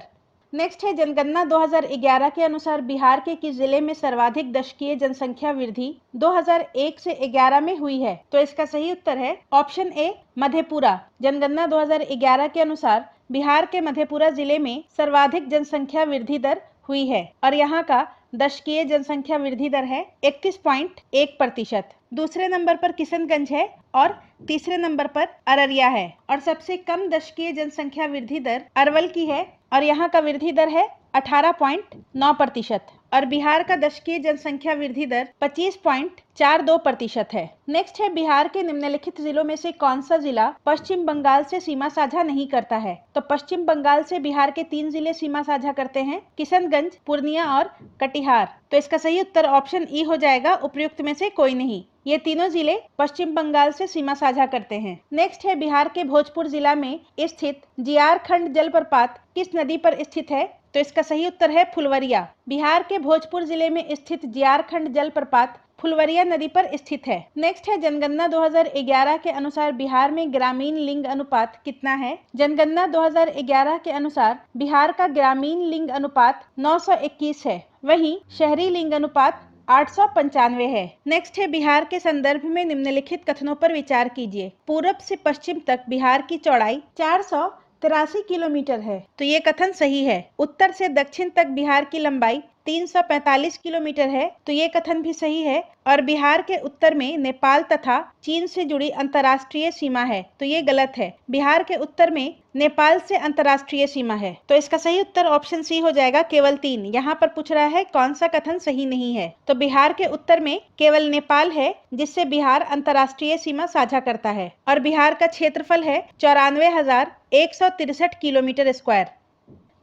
A: नेक्स्ट है जनगणना 2011 के अनुसार बिहार के किस जिले में सर्वाधिक दशकीय जनसंख्या वृद्धि 2001 से 11 में हुई है? तो इसका सही उत्तर है ऑप्शन ए मधेपुरा। जनगणना 2011 के अनुसार बिहार के मधेपुरा जिले में सर्वाधिक जनसंख्या वृद्धि दर हुई है और यहाँ का दशकीय जनसंख्या वृद्धि दर है 31.1%। दूसरे नंबर पर किशनगंज है और तीसरे नंबर पर अररिया है और सबसे कम दशकीय जनसंख्या वृद्धि दर अरवल की है और यहाँ का वृद्धि दर है 18.9%। और बिहार का दशकीय जनसंख्या वृद्धि दर 25.42% है। नेक्स्ट है, बिहार के निम्नलिखित जिलों में से कौन सा जिला पश्चिम बंगाल से सीमा साझा नहीं करता है? तो पश्चिम बंगाल से बिहार के 3 जिले सीमा साझा करते हैं, किशनगंज, पूर्णिया और कटिहार। तो इसका सही उत्तर ऑप्शन ई हो जाएगा, उपर्युक्त में से कोई नहीं। ये तीनों जिले पश्चिम बंगाल से सीमा साझा करते हैं। नेक्स्ट है, बिहार के भोजपुर जिला में स्थित जियार खंड जलप्रपात किस नदी पर स्थित है? तो इसका सही उत्तर है फुलवरिया। बिहार के भोजपुर जिले में स्थित जियार खंड जलप्रपात फुलवरिया नदी पर स्थित है। नेक्स्ट है, जनगणना 2011 के अनुसार बिहार में ग्रामीण लिंग अनुपात कितना है? जनगणना 2011 के अनुसार बिहार का ग्रामीण लिंग अनुपात 921 है, वहीं शहरी लिंग अनुपात 895 है। नेक्स्ट है, बिहार के संदर्भ में निम्नलिखित कथनों पर विचार कीजिए। पूरब से पश्चिम तक बिहार की चौड़ाई 483 किलोमीटर है, तो ये कथन सही है। उत्तर से दक्षिण तक बिहार की लंबाई 345 किलोमीटर है, तो ये कथन भी सही है। और बिहार के उत्तर में नेपाल तथा चीन से जुड़ी अंतर्राष्ट्रीय सीमा है, तो ये गलत है। बिहार के उत्तर में नेपाल से अंतर्राष्ट्रीय सीमा है, तो इसका सही उत्तर ऑप्शन सी हो जाएगा, केवल 3। यहाँ पर पूछ रहा है कौन सा कथन सही नहीं है, तो बिहार के उत्तर में केवल नेपाल है, जिससे बिहार अंतर्राष्ट्रीय सीमा साझा करता है। और बिहार का क्षेत्रफल है 94,163 किलोमीटर स्क्वायर।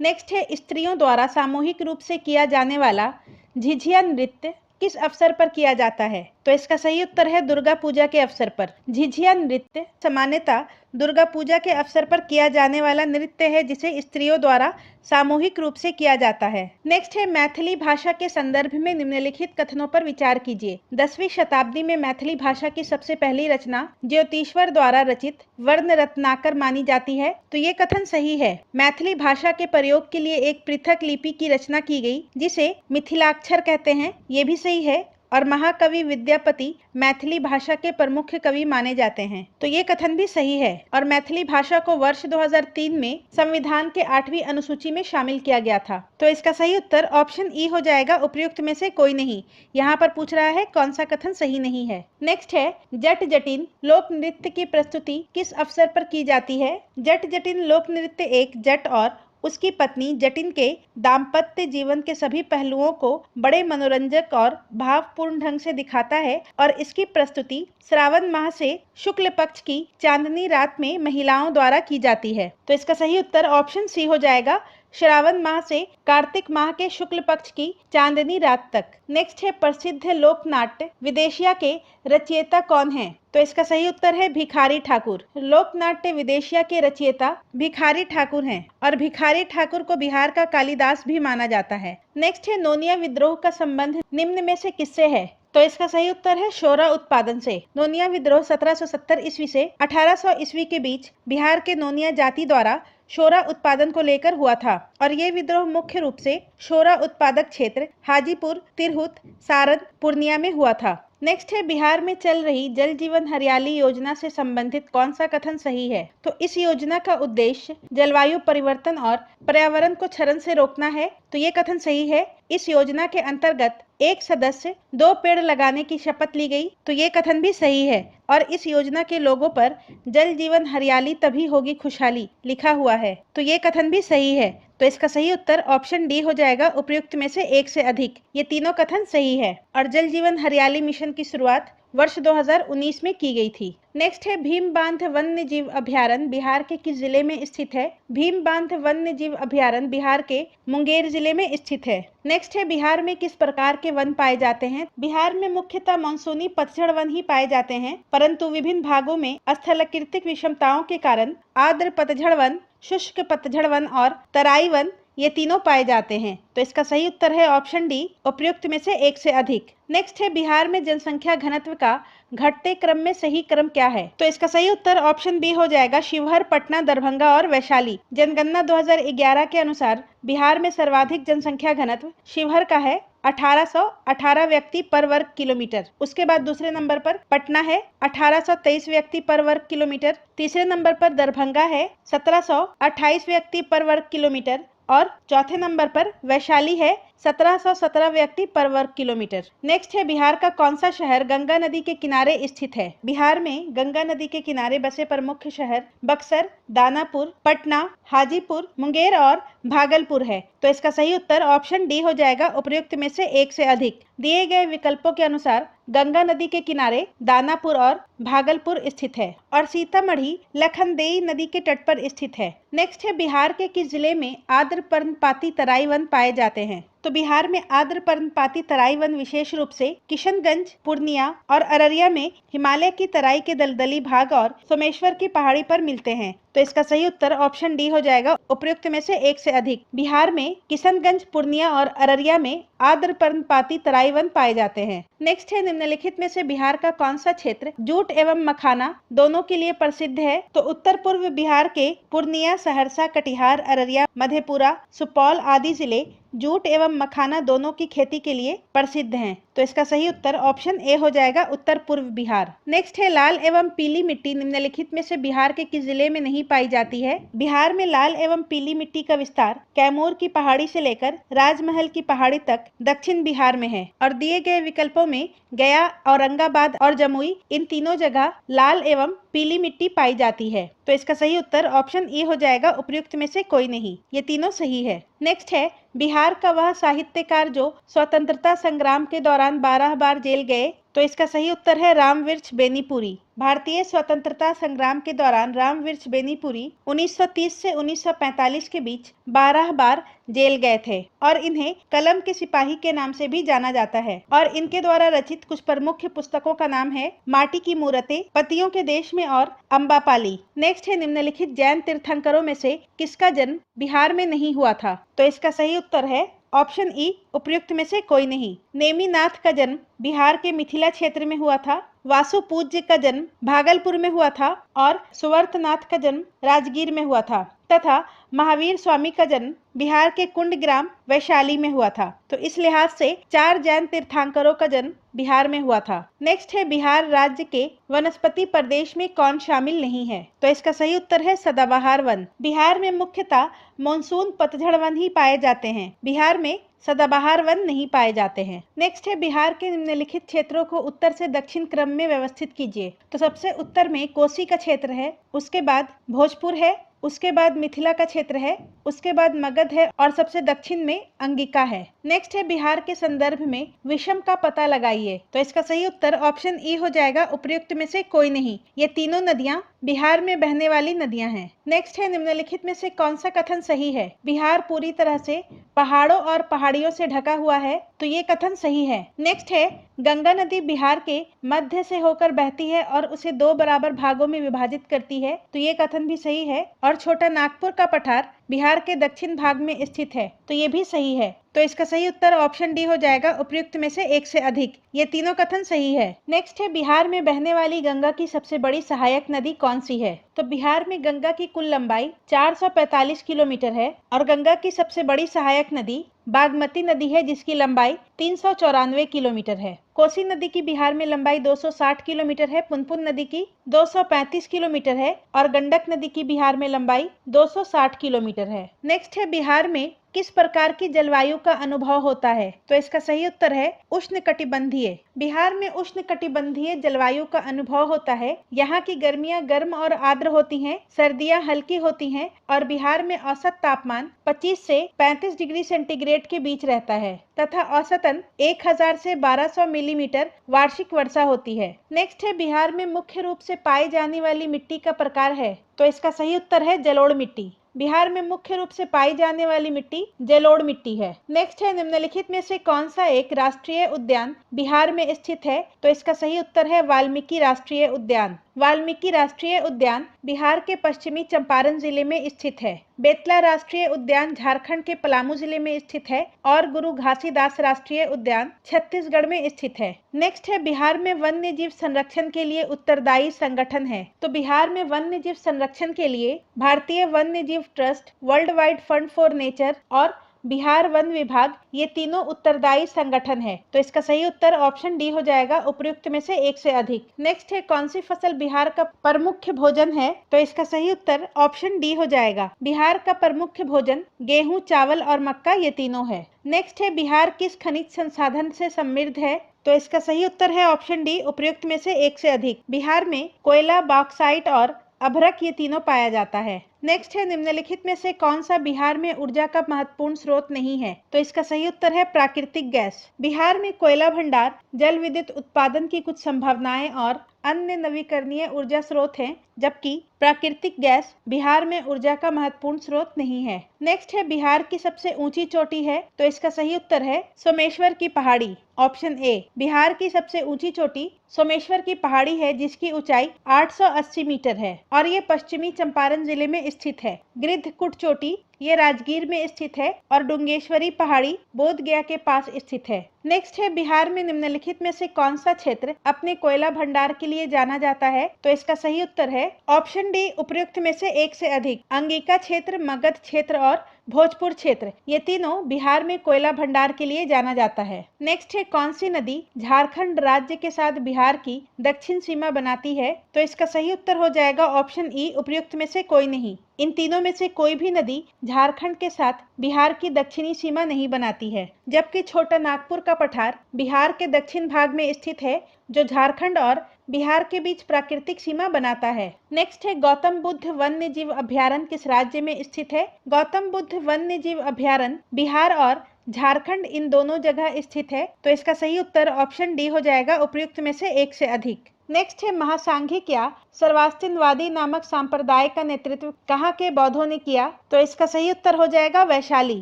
A: नेक्स्ट है, स्त्रियों द्वारा सामूहिक रूप से किया जाने वाला झिझिया नृत्य किस अवसर पर किया जाता है? तो इसका सही उत्तर है दुर्गा पूजा के अवसर पर। झिझिया नृत्य सामान्यतः दुर्गा पूजा के अवसर पर किया जाने वाला नृत्य है, जिसे स्त्रियों द्वारा सामूहिक रूप से किया जाता है। नेक्स्ट है, मैथिली भाषा के संदर्भ में निम्नलिखित कथनों पर विचार कीजिए। 10वीं शताब्दी में मैथिली भाषा की सबसे पहली रचना ज्योतिश्वर द्वारा रचित वर्ण रत्नाकर मानी जाती है, तो ये कथन सही है। मैथिली भाषा के प्रयोग के लिए एक पृथक लिपि की रचना की गई, जिसे मिथिलाक्षर कहते हैं, ये भी सही है। और महाकवि विद्यापति मैथिली भाषा के प्रमुख कवि माने जाते हैं, तो ये कथन भी सही है। और मैथिली भाषा को वर्ष 2003 में संविधान के 8वीं अनुसूची में शामिल किया गया था, तो इसका सही उत्तर ऑप्शन ई हो जाएगा, उपर्युक्त में से कोई नहीं। यहाँ पर पूछ रहा है कौन सा कथन सही नहीं है। नेक्स्ट है, जट जटिन लोक नृत्य की प्रस्तुति किस अवसर पर की जाती है? जट जटिन लोक नृत्य एक जट और उसकी पत्नी जटिन के दाम्पत्य जीवन के सभी पहलुओं को बड़े मनोरंजक और भावपूर्ण ढंग से दिखाता है, और इसकी प्रस्तुति श्रावण माह से शुक्ल पक्ष की चांदनी रात में महिलाओं द्वारा की जाती है, तो इसका सही उत्तर ऑप्शन सी हो जाएगा, श्रावण माह से कार्तिक माह के शुक्ल पक्ष की चांदनी रात तक। नेक्स्ट है, प्रसिद्ध लोकनाट्य विदेशिया के रचयिता कौन है? तो इसका सही उत्तर है भिखारी ठाकुर। लोकनाट्य विदेशिया के रचयिता भिखारी ठाकुर हैं, और भिखारी ठाकुर को बिहार का कालिदास भी माना जाता है। नेक्स्ट है, नोनिया विद्रोह का संबंध निम्न में से किससे है? तो इसका सही उत्तर है शोरा उत्पादन से। नोनिया विद्रोह 1770 ईस्वी से 1800 ईस्वी के बीच बिहार के नोनिया जाति द्वारा शोरा उत्पादन को लेकर हुआ था, और ये विद्रोह मुख्य रूप से शोरा उत्पादक क्षेत्र हाजीपुर, तिरहुत, सारण, पूर्णिया में हुआ था। नेक्स्ट है, बिहार में चल रही जल जीवन हरियाली योजना से संबंधित कौन सा कथन सही है? तो इस योजना का उद्देश्य जलवायु परिवर्तन और पर्यावरण को क्षरण से रोकना है, तो ये कथन सही है। इस योजना के अंतर्गत एक सदस्य 2 पेड़ लगाने की शपथ ली गई, तो ये कथन भी सही है। और इस योजना के लोगो पर जल जीवन हरियाली तभी होगी खुशहाली लिखा हुआ है, तो ये कथन भी सही है। तो इसका सही उत्तर ऑप्शन डी हो जाएगा, उपर्युक्त में से एक से अधिक। ये तीनों कथन सही है। और जल जीवन हरियाली मिशन की शुरुआत वर्ष 2019 में की गई थी। नेक्स्ट है, भीम बांध वन्य जीव अभ्यारण्य बिहार के किस जिले में स्थित है? भीम बांध वन्य जीव अभ्यारण्य बिहार के मुंगेर जिले में स्थित है। नेक्स्ट है, बिहार में किस प्रकार के वन पाए जाते हैं? बिहार में मुख्यतः मानसूनी पतझड़ वन ही पाए जाते हैं, परंतु विभिन्न भागों में स्थलाकृतिक विषमताओं के कारण आर्द्र पतझड़ वन, शुष्क पतझड़ वन और तराई वन, ये तीनों पाए जाते हैं। तो इसका सही उत्तर है ऑप्शन डी, उपयुक्त में से एक से अधिक। नेक्स्ट है, बिहार में जनसंख्या घनत्व का घटते क्रम में सही क्रम क्या है? तो इसका सही उत्तर ऑप्शन बी हो जाएगा, शिवहर, पटना, दरभंगा और वैशाली। जनगणना 2011 के अनुसार बिहार में सर्वाधिक जनसंख्या घनत्व शिवहर का है, 1818 व्यक्ति पर वर्ग किलोमीटर। उसके बाद दूसरे नंबर पर पटना है, 1823 व्यक्ति पर वर्ग किलोमीटर। तीसरे नंबर पर दरभंगा है, 1728 व्यक्ति पर वर्ग किलोमीटर। और चौथे नंबर पर वैशाली है, 1717 व्यक्ति पर वर्ग किलोमीटर। नेक्स्ट है बिहार का कौन सा शहर गंगा नदी के किनारे स्थित है? बिहार में गंगा नदी के किनारे बसे प्रमुख शहर बक्सर, दानापुर, पटना, हाजीपुर, मुंगेर और भागलपुर है। तो इसका सही उत्तर ऑप्शन डी हो जाएगा, उपयुक्त में से एक से अधिक। दिए गए विकल्पों के अनुसार गंगा नदी के किनारे दानापुर और भागलपुर स्थित है और सीतामढ़ी लखनदेई नदी के तट पर स्थित है। नेक्स्ट है बिहार के किस जिले में आर्द्र पर्णपाती तराई वन पाए जाते हैं? तो बिहार में आर्द्र पर्णपाती तराई वन विशेष रूप से किशनगंज, पूर्णिया और अररिया में हिमालय की तराई के दलदली भाग और सोमेश्वर की पहाड़ी पर मिलते हैं। तो इसका सही उत्तर ऑप्शन डी हो जाएगा, उपयुक्त में से एक से अधिक। बिहार में किशनगंज, पूर्णिया और अररिया में आर्द्र पर्णपाती तराई वन पाए जाते हैं। नेक्स्ट है निम्नलिखित में से बिहार का कौन सा क्षेत्र जूट एवं मखाना दोनों के लिए प्रसिद्ध है? तो उत्तर पूर्व बिहार के पूर्णिया, सहरसा, कटिहार, अररिया, मधेपुरा, सुपौल आदि जिले जूट एवं मखाना दोनों की खेती के लिए प्रसिद्ध हैं। तो इसका सही उत्तर ऑप्शन ए हो जाएगा, उत्तर पूर्व बिहार। नेक्स्ट है लाल एवं पीली मिट्टी निम्नलिखित में से बिहार के किस जिले में नहीं पाई जाती है? बिहार में लाल एवं पीली मिट्टी का विस्तार कैमूर की पहाड़ी से लेकर राजमहल की पहाड़ी तक दक्षिण बिहार में है और दिए गए विकल्पों में गया, औरंगाबाद और जमुई इन तीनों जगह लाल एवं पीली मिट्टी पाई जाती है। तो इसका सही उत्तर ऑप्शन ए हो जाएगा, उपयुक्त में से कोई नहीं। ये तीनों सही है। नेक्स्ट है बिहार का वह साहित्यकार जो स्वतंत्रता संग्राम के दौरान 12 बार जेल गए? तो इसका सही उत्तर है रामवृक्ष बेनीपुरी। भारतीय स्वतंत्रता संग्राम के दौरान रामवृक्ष बेनीपुरी 1930 से 1945 के बीच 12 बार जेल गए थे और इन्हें कलम के सिपाही के नाम से भी जाना जाता है और इनके द्वारा रचित कुछ प्रमुख पुस्तकों का नाम है माटी की मूरतें, पतियों के देश में और अम्बापाली। नेक्स्ट है निम्नलिखित जैन तीर्थंकरों में से किसका जन्म बिहार में नहीं हुआ था? तो इसका सही उत्तर है ऑप्शन ई, उपयुक्त में से कोई नहीं। नेमिनाथ का जन्म बिहार के मिथिला क्षेत्र में हुआ था, वासु पूज्य का जन्म भागलपुर में हुआ था और सुवर्तनाथ का जन्म राजगीर में हुआ था तथा महावीर स्वामी का जन्म बिहार के कुंड ग्राम वैशाली में हुआ था। तो इस लिहाज से 4 जैन तीर्थंकरों का जन्म बिहार में हुआ था। नेक्स्ट है बिहार राज्य के वनस्पति प्रदेश में कौन शामिल नहीं है? तो इसका सही उत्तर है सदाबहार वन। बिहार में मुख्यतः मानसून पतझड़ वन ही पाए जाते हैं। बिहार में सदाबहार वन नहीं पाए जाते हैं। नेक्स्ट है बिहार के निम्नलिखित क्षेत्रों को उत्तर से दक्षिण क्रम में व्यवस्थित कीजिए। तो सबसे उत्तर में कोसी का क्षेत्र है, उसके बाद भोजपुर है, उसके बाद मिथिला का क्षेत्र है, उसके बाद मगध है और सबसे दक्षिण में अंगिका है। नेक्स्ट है बिहार के संदर्भ में विषम का पता लगाइए। तो इसका सही उत्तर ऑप्शन ई हो जाएगा, उपयुक्त में से कोई नहीं। ये तीनों नदियां बिहार में बहने वाली नदियां हैं। नेक्स्ट है निम्नलिखित में से कौन सा कथन सही है? बिहार पूरी तरह से पहाड़ों और पहाड़ियों से ढका हुआ है। तो ये कथन सही है। नेक्स्ट है गंगा नदी बिहार के मध्य से होकर बहती है और उसे 2 बराबर भागों में विभाजित करती है। तो ये कथन भी सही है। और छोटा नागपुर का पठार बिहार के दक्षिण भाग में स्थित है। तो ये भी सही है। तो इसका सही उत्तर ऑप्शन डी हो जाएगा, उपयुक्त में से एक से अधिक। ये तीनों कथन सही है। नेक्स्ट है बिहार में बहने वाली गंगा की सबसे बड़ी सहायक नदी कौन सी है? तो बिहार में गंगा की कुल लंबाई 445 किलोमीटर है और गंगा की सबसे बड़ी सहायक नदी बागमती नदी है जिसकी लंबाई 394 किलोमीटर है। कोसी नदी की बिहार में लंबाई 260 किलोमीटर है, पुनपुन नदी की 235 किलोमीटर है और गंडक नदी की बिहार में लंबाई 260 किलोमीटर है। नेक्स्ट है बिहार में किस प्रकार की जलवायु का अनुभव होता है? तो इसका सही उत्तर है उष्णकटिबंधीय। बिहार में उष्णकटिबंधीय जलवायु का अनुभव होता है। यहाँ की गर्मियाँ गर्म और आर्द्र होती हैं, सर्दियाँ हल्की होती हैं और बिहार में औसत तापमान 25 से 35 डिग्री सेंटीग्रेड के बीच रहता है तथा औसतन 1000 से 1200 मिलीमीटर वार्षिक वर्षा होती है। नेक्स्ट है बिहार में मुख्य रूप से पाई जाने वाली मिट्टी का प्रकार है। तो इसका सही उत्तर है जलोढ़ मिट्टी। बिहार में मुख्य रूप से पाई जाने वाली मिट्टी जलोढ़ मिट्टी है। नेक्स्ट है निम्नलिखित में से कौन सा एक राष्ट्रीय उद्यान बिहार में स्थित है? तो इसका सही उत्तर है वाल्मीकि राष्ट्रीय उद्यान। वाल्मीकि राष्ट्रीय उद्यान बिहार के पश्चिमी चंपारण जिले में स्थित है। बेतला राष्ट्रीय उद्यान झारखंड के पलामू जिले में स्थित है और गुरु घासीदास राष्ट्रीय उद्यान छत्तीसगढ़ में स्थित है। नेक्स्ट है बिहार में वन्य जीव संरक्षण के लिए उत्तरदायी संगठन है। तो बिहार में वन्य जीव संरक्षण के लिए भारतीय वन्य जीव trust, world wide fund for nature और बिहार वन विभाग, ये तीनों उत्तरदायी संगठन है। तो इसका सही उत्तर ऑप्शन डी हो जाएगा, उपयुक्त में से एक से अधिक। नेक्स्ट है, कौन सी फसल बिहार का प्रमुख भोजन है? तो इसका सही उत्तर ऑप्शन डी हो जाएगा। बिहार का प्रमुख भोजन गेहूं, चावल और मक्का, ये तीनों है। नेक्स्ट है, बिहार किस खनिज संसाधन से समृद्ध है? तो इसका सही उत्तर है ऑप्शन डी, उपयुक्त में से एक से अधिक। बिहार में कोयला, बॉक्साइट और अभ्रक, ये तीनों पाया जाता है। नेक्स्ट है, निम्नलिखित में से कौन सा बिहार में ऊर्जा का महत्वपूर्ण स्रोत नहीं है? तो इसका सही उत्तर है प्राकृतिक गैस। बिहार में कोयला भंडार, जल विद्युत उत्पादन की कुछ संभावनाएं और अन्य नवीकरणीय ऊर्जा स्रोत हैं, जबकि प्राकृतिक गैस बिहार में ऊर्जा का महत्वपूर्ण स्रोत नहीं है। नेक्स्ट है, बिहार की सबसे ऊंची चोटी है? तो इसका सही उत्तर है सोमेश्वर की पहाड़ी, ऑप्शन ए। बिहार की सबसे ऊंची चोटी सोमेश्वर की पहाड़ी है, जिसकी ऊंचाई 880 मीटर है और ये पश्चिमी चंपारण जिले में स्थित है। गिद्धकुट चोटी, ये राजगीर में स्थित है और डुंगेश्वरी पहाड़ी बोध गया के पास स्थित है। नेक्स्ट है, बिहार में निम्नलिखित में से कौन सा क्षेत्र अपने कोयला भंडार के लिए जाना जाता है? तो इसका सही उत्तर है ऑप्शन डी, उपयुक्त में से एक से अधिक। अंगिका क्षेत्र, मगध क्षेत्र और भोजपुर क्षेत्र, ये तीनों बिहार में कोयला भंडार के लिए जाना जाता है। नेक्स्ट है, कौन सी नदी झारखंड राज्य के साथ बिहार की दक्षिण सीमा बनाती है? तो इसका सही उत्तर हो जाएगा ऑप्शन ई, उपयुक्त में से कोई नहीं। इन तीनों में से कोई भी नदी झारखंड के साथ बिहार की दक्षिणी सीमा नहीं बनाती है, जबकि छोटा नागपुर का पठार बिहार के दक्षिण भाग में स्थित है, जो झारखंड और बिहार के बीच प्राकृतिक सीमा बनाता है। नेक्स्ट है, गौतम बुद्ध वन्य जीव अभयारण्य किस राज्य में स्थित है? गौतम बुद्ध वन्य जीव अभयारण्य बिहार और झारखंड, इन दोनों जगह स्थित है। तो इसका सही उत्तर ऑप्शन डी हो जाएगा, उपयुक्त में से एक से अधिक। नेक्स्ट है, महासांघिक या सर्वास्तिनवादी नामक संप्रदाय का नेतृत्व कहाँ के बौद्धों ने किया? तो इसका सही उत्तर हो जाएगा वैशाली।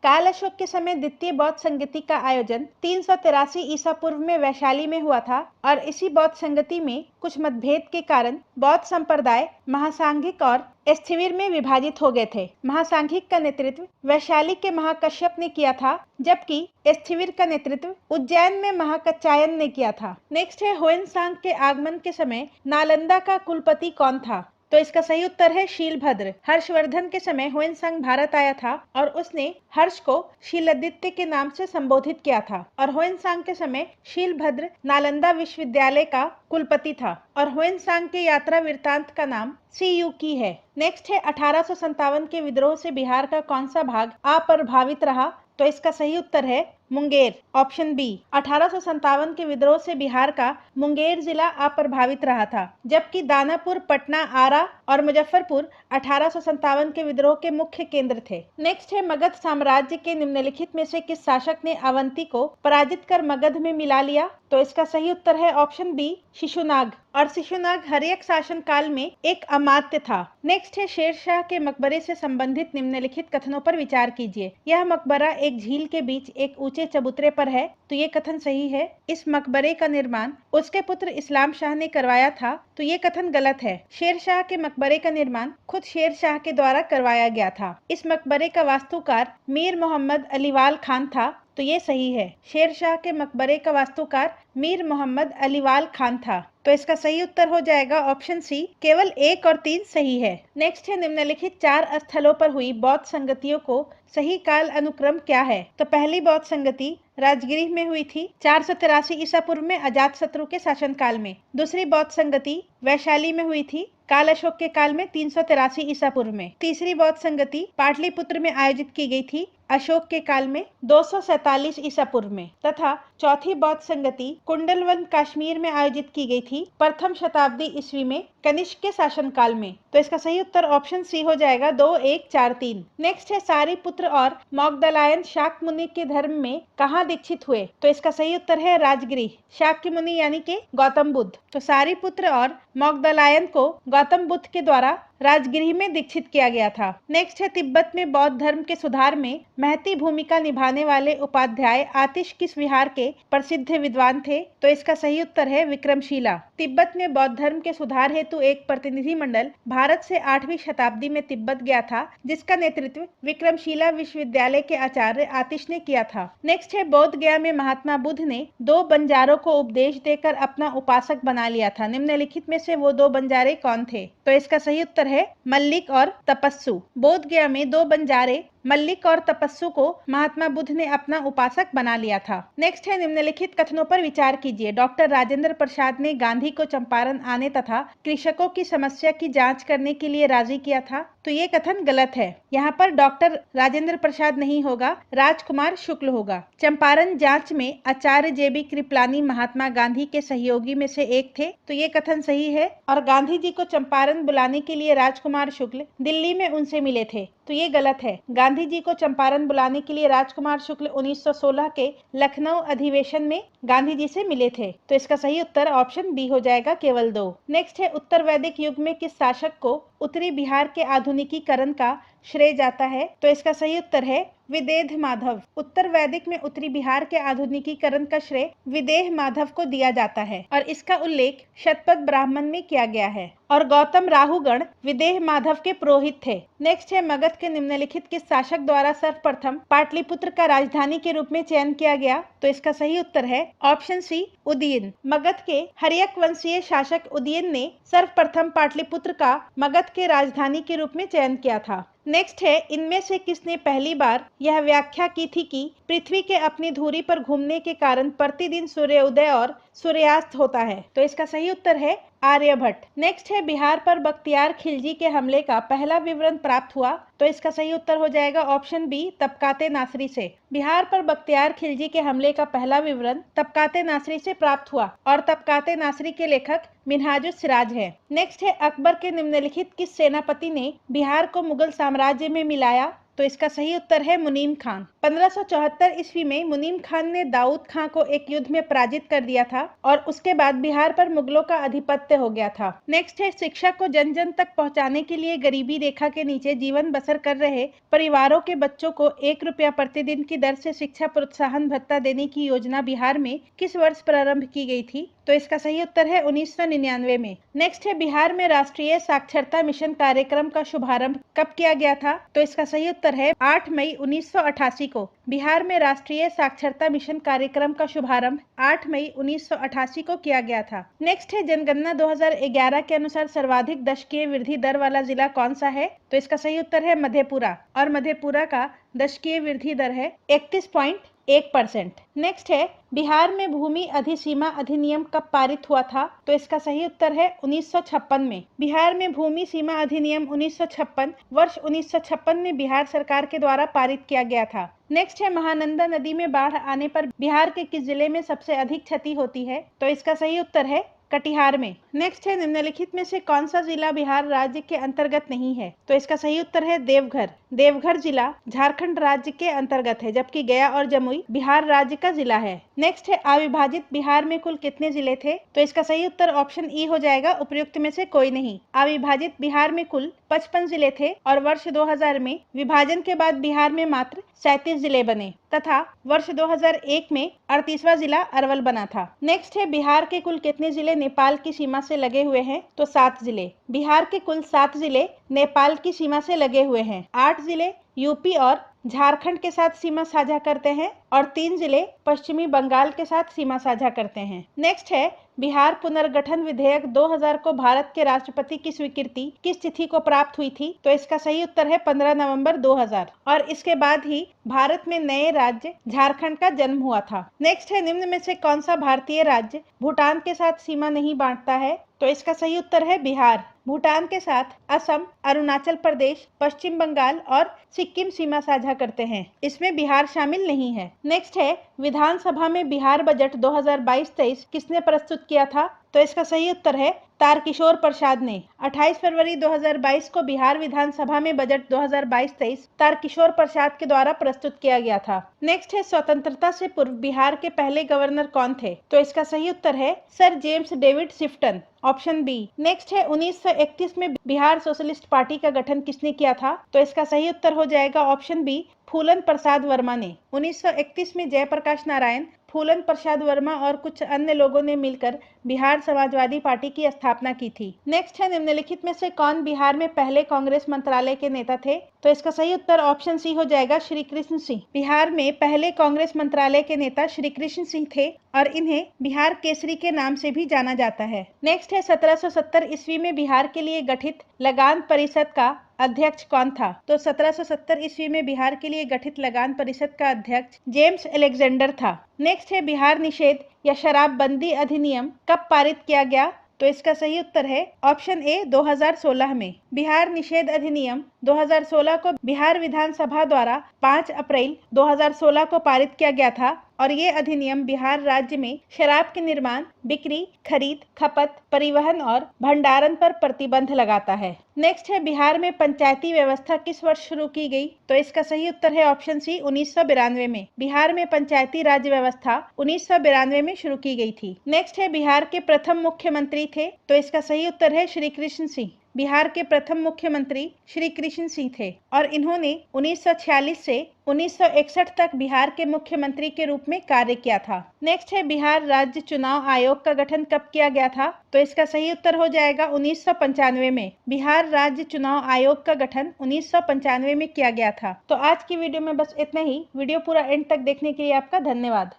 A: काल अशोक के समय द्वितीय बौद्ध संगति का आयोजन 383 ईसा पूर्व में वैशाली में हुआ था और इसी बौद्ध संगति में कुछ मतभेद के कारण बौद्ध संप्रदाय महासांघिक और स्थविर में विभाजित हो गए थे। महासांघिक का नेतृत्व वैशाली के महाकश्यप ने किया था, जबकि स्थविर का नेतृत्व उज्जैन में महाकच्चायन ने किया था। नेक्स्ट है, ह्वेनसांग के आगमन के समय नालंदा का कुलपति कौन था? तो इसका सही उत्तर है शीलभद्र। हर्षवर्धन के समय ह्वेनसांग भारत आया था और उसने हर्ष को शीलादित्य के नाम से संबोधित किया था और ह्वेनसांग के समय शीलभद्र नालंदा विश्वविद्यालय का कुलपति था और ह्वेनसांग के यात्रा वृत्तांत का नाम सीयूकी है। नेक्स्ट है, 1857 के विद्रोह से बिहार का कौन सा भाग अप्रभावित रहा? तो इसका सही उत्तर है मुंगेर, ऑप्शन बी। 1857 के विद्रोह से बिहार का मुंगेर जिला अप्रभावित रहा था, जबकि दानापुर, पटना, आरा और मुजफ्फरपुर 1857 के विद्रोह के मुख्य केंद्र थे। नेक्स्ट है, मगध साम्राज्य के निम्नलिखित में से किस शासक ने अवंती को पराजित कर मगध में मिला लिया? तो इसका सही उत्तर है ऑप्शन बी, शिशुनाग। और शिशुनाग हर्यक शासन काल में एक अमात्य था। नेक्स्ट है, शेरशाह के मकबरे से संबंधित निम्नलिखित कथनों पर विचार कीजिए। यह मकबरा एक झील के बीच एक ऊंचे चबूतरे पर है, तो ये कथन सही है। इस मकबरे का निर्माण उसके पुत्र इस्लाम शाह ने करवाया था, तो ये कथन गलत है। शेरशाह के मकबरे का निर्माण खुद शेरशाह के द्वारा करवाया गया था। इस मकबरे का वास्तुकार मीर मोहम्मद अलीवाल खान था, तो ये सही है। शेरशाह के मकबरे का वास्तुकार मीर मोहम्मद अलीवाल खान था, तो इसका सही उत्तर हो जाएगा ऑप्शन सी, केवल 1 और 3 सही है। नेक्स्ट है, निम्नलिखित 4 स्थलों पर हुई बौद्ध संगतियों को सही काल अनुक्रम क्या है? तो पहली बौद्ध संगति राजगृह में हुई थी 483 ईसा पूर्व में अजातशत्रु के शासनकाल में। दूसरी बौद्ध संगति वैशाली में हुई थी काल अशोक के काल में 383 ईसा पूर्व में। तीसरी बौद्ध संगति पाटलिपुत्र में आयोजित की गई थी अशोक के काल में 247 ईसा पूर्व में, तथा चौथी बौद्ध संगति कुंडलवंत कश्मीर में आयोजित की गई थी प्रथम शताब्दी ईस्वी में कनिष्क के शासनकाल में। तो इसका सही उत्तर ऑप्शन सी हो जाएगा, 2, 1, 4, 3। नेक्स्ट है, सारीपुत्र और मोगदलायन शाक्य मुनि के धर्म में कहाँ दीक्षित हुए? तो इसका सही उत्तर है राजगृह। शाक्य मुनि यानी के गौतम बुद्ध। तो सारीपुत्र और मोगदलायन को गौतम बुद्ध के द्वारा राजगृह में दीक्षित किया गया था। नेक्स्ट है, तिब्बत में बौद्ध धर्म के सुधार में महती भूमिका निभाने वाले उपाध्याय आतिश किस विहार के प्रसिद्ध विद्वान थे? तो इसका सही उत्तर है विक्रमशिला। तिब्बत में बौद्ध धर्म के सुधार हेतु एक प्रतिनिधि मंडल भारत से 8वीं शताब्दी में तिब्बत गया था, जिसका नेतृत्व विक्रमशिला विश्वविद्यालय के आचार्य आतिश ने किया था। नेक्स्ट है, बोध गया में महात्मा बुद्ध ने 2 बंजारों को उपदेश देकर अपना उपासक बना लिया था। निम्नलिखित में से वो 2 बंजारे कौन थे? तो इसका सही उत्तर है मल्लिक और तपस्सु। बोध गया में 2 बंजारे मल्लिक और तपस्सु को महात्मा बुद्ध ने अपना उपासक बना लिया था। नेक्स्ट है निम्नलिखित कथनों पर विचार कीजिए। डॉक्टर राजेंद्र प्रसाद ने गांधी को चंपारण आने तथा कृषकों की समस्या की जांच करने के लिए राजी किया था। तो ये कथन गलत है। यहाँ पर डॉक्टर राजेंद्र प्रसाद नहीं होगा, राजकुमार शुक्ल होगा। चंपारण जांच में आचार्य जेबी कृपलानी महात्मा गांधी के सहयोगी में से एक थे। तो ये कथन सही है। और गांधी जी को चंपारण बुलाने के लिए राजकुमार शुक्ल दिल्ली में उनसे मिले थे। तो ये गलत है। गांधी जी को चंपारण बुलाने के लिए राजकुमार शुक्ल 1916 के लखनऊ अधिवेशन में गांधी जी से मिले थे। तो इसका सही उत्तर ऑप्शन बी हो जाएगा, केवल 2। नेक्स्ट है उत्तर वैदिक युग में किस शासक को उत्तरी बिहार के आधुनिकीकरण का श्रेय जाता है? तो इसका सही उत्तर है विदेह माधव। उत्तर वैदिक में उत्तरी बिहार के आधुनिकीकरण का श्रेय विदेह माधव को दिया जाता है और इसका उल्लेख शतपथ ब्राह्मण में किया गया है। और गौतम राहुगण विदेह माधव के पुरोहित थे। नेक्स्ट है मगध के निम्नलिखित किस शासक द्वारा सर्वप्रथम पाटलिपुत्र का राजधानी के रूप में चयन किया गया? तो इसका सही उत्तर है ऑप्शन सी, उदयन। मगध के हर्यक वंशीय शासक उदयन ने सर्वप्रथम पाटलिपुत्र का मगध के राजधानी के रूप में चयन किया था। नेक्स्ट है इनमें से किसने पहली बार यह व्याख्या की थी कि पृथ्वी के अपनी धुरी पर घूमने के कारण प्रतिदिन सूर्योदय और सूर्यास्त होता है? तो इसका सही उत्तर है आर्यभट्ट। नेक्स्ट है बिहार पर बख्तियार खिलजी के हमले का पहला विवरण प्राप्त हुआ? तो इसका सही उत्तर हो जाएगा ऑप्शन बी, तबकाते नासरी से। बिहार पर बख्तियार खिलजी के हमले का पहला विवरण तबकाते नासरी से प्राप्त हुआ और तबकाते नासरी के लेखक मिनहाजुस सिराज है। नेक्स्ट है अकबर के निम्नलिखित किस सेनापति ने बिहार को मुगल साम्राज्य में मिलाया? तो इसका सही उत्तर है मुनीम खान। 1574 ईस्वी में मुनीम खान ने दाऊद खान को एक युद्ध में पराजित कर दिया था और उसके बाद बिहार पर मुगलों का आधिपत्य हो गया था। नेक्स्ट है शिक्षा को जन जन तक पहुंचाने के लिए गरीबी रेखा के नीचे जीवन बसर कर रहे परिवारों के बच्चों को 1 रुपया प्रतिदिन की दर से शिक्षा प्रोत्साहन भत्ता देने की योजना बिहार में किस वर्ष प्रारंभ की गई थी? तो इसका सही उत्तर है 1999 में। नेक्स्ट है बिहार में राष्ट्रीय साक्षरता मिशन कार्यक्रम का शुभारंभ कब किया गया था? तो इसका सही उत्तर है 8 मई 1988 को। बिहार में राष्ट्रीय साक्षरता मिशन कार्यक्रम का शुभारंभ 8 मई 1988 को किया गया था। नेक्स्ट है जनगणना 2011 के अनुसार सर्वाधिक दशकीय वृद्धि दर वाला जिला कौन सा है? तो इसका सही उत्तर है मधेपुरा और मधेपुरा का दशकीय वृद्धि दर है 31.1%। नेक्स्ट है बिहार में भूमि अधिसीमा अधिनियम कब पारित हुआ था? तो इसका सही उत्तर है 1956 में। बिहार में भूमि सीमा अधिनियम 1956 वर्ष 1956 में बिहार सरकार के द्वारा पारित किया गया था। नेक्स्ट है महानंदा नदी में बाढ़ आने पर बिहार के किस जिले में सबसे अधिक क्षति होती है? तो इसका सही उत्तर है कटिहार में। नेक्स्ट है निम्नलिखित में से कौन सा जिला बिहार राज्य के अंतर्गत नहीं है? तो इसका सही उत्तर है देवघर। देवघर जिला झारखंड राज्य के अंतर्गत है, जबकि गया और जमुई बिहार राज्य का जिला है। नेक्स्ट है अविभाजित बिहार में कुल कितने जिले थे? तो इसका सही उत्तर ऑप्शन ई हो जाएगा, उपर्युक्त में से कोई नहीं। अविभाजित बिहार में कुल 55 जिले थे और वर्ष 2000 में विभाजन के बाद बिहार में मात्र 37 जिले बने तथा वर्ष 2001 में 38वां जिला अरवल बना था। नेक्स्ट है बिहार के कुल कितने जिले नेपाल की सीमा से लगे हुए हैं? तो 7 जिले। बिहार के कुल 7 जिले नेपाल की सीमा से लगे हुए हैं। 8 जिले यूपी और झारखंड के साथ सीमा साझा करते हैं और 3 जिले पश्चिमी बंगाल के साथ सीमा साझा करते हैं। नेक्स्ट है बिहार पुनर्गठन विधेयक 2000 को भारत के राष्ट्रपति की स्वीकृति किस तिथि को प्राप्त हुई थी? तो इसका सही उत्तर है 15 नवंबर 2000 और इसके बाद ही भारत में नए राज्य झारखंड का जन्म हुआ था। नेक्स्ट है निम्न में से कौन सा भारतीय राज्य भूटान के साथ सीमा नहीं बांटता है? तो इसका सही उत्तर है बिहार। भूटान के साथ असम, अरुणाचल प्रदेश, पश्चिम बंगाल और सिक्किम सीमा साझा करते हैं। इसमें बिहार शामिल नहीं है। नेक्स्ट है विधानसभा में बिहार बजट 2022-23 किसने प्रस्तुत किया था? तो इसका सही उत्तर है तारकिशोर प्रसाद ने। 28 फरवरी 2022 को बिहार विधानसभा में बजट 2022-23 तारकिशोर प्रसाद के द्वारा प्रस्तुत किया गया था। नेक्स्ट है स्वतंत्रता से पूर्व बिहार के पहले गवर्नर कौन थे? तो इसका सही उत्तर है sir James David Shifton, option B. Next है 1931 में बिहार सोशलिस्ट पार्टी का गठन किसने किया था? तो इसका सही उत्तर हो जाएगा ऑप्शन बी, फूलन प्रसाद वर्मा ने। 1931 में जयप्रकाश नारायण फूलन प्रसाद वर्मा और कुछ अन्य लोगों ने मिलकर बिहार समाजवादी पार्टी की स्थापना की थी। नेक्स्ट है, निम्नलिखित में से कौन बिहार में पहले कांग्रेस मंत्रालय के नेता थे? तो इसका सही उत्तर ऑप्शन सी हो जाएगा, श्री कृष्ण सिंह। बिहार में पहले कांग्रेस मंत्रालय के नेता श्री कृष्ण सिंह थे और इन्हें बिहार केसरी के नाम से भी जाना जाता है। नेक्स्ट है, 1770 ईस्वी में बिहार के लिए गठित लगान परिषद का अध्यक्ष कौन था? तो 1770 ईस्वी में बिहार के लिए गठित लगान परिषद का अध्यक्ष जेम्स अलेक्जेंडर था। नेक्स्ट है, बिहार निषेध या शराबबंदी अधिनियम कब पारित किया गया? तो इसका सही उत्तर है ऑप्शन ए, 2016 में। बिहार निषेध अधिनियम 2016 को बिहार विधानसभा द्वारा 5 अप्रैल 2016 को पारित किया गया था और ये अधिनियम बिहार राज्य में शराब के निर्माण, बिक्री, खरीद, खपत, परिवहन और भंडारण पर प्रतिबंध लगाता है। नेक्स्ट है, बिहार में पंचायती व्यवस्था किस वर्ष शुरू की गई? तो इसका सही उत्तर है ऑप्शन सी, 1992 में। बिहार में पंचायती राज व्यवस्था 1992 में शुरू की गई थी। नेक्स्ट है, बिहार के प्रथम मुख्यमंत्री थे? तो इसका सही उत्तर है श्री कृष्ण सिंह। बिहार के प्रथम मुख्यमंत्री श्री कृष्ण सिंह थे और इन्होंने 1946 से 1961 तक बिहार के मुख्यमंत्री के रूप में कार्य किया था। नेक्स्ट है, बिहार राज्य चुनाव आयोग का गठन कब किया गया था? तो इसका सही उत्तर हो जाएगा 1995 में। बिहार राज्य चुनाव आयोग का गठन 1995 में किया गया था। तो आज की वीडियो में बस इतना ही। वीडियो पूरा एंड तक देखने के लिए आपका धन्यवाद।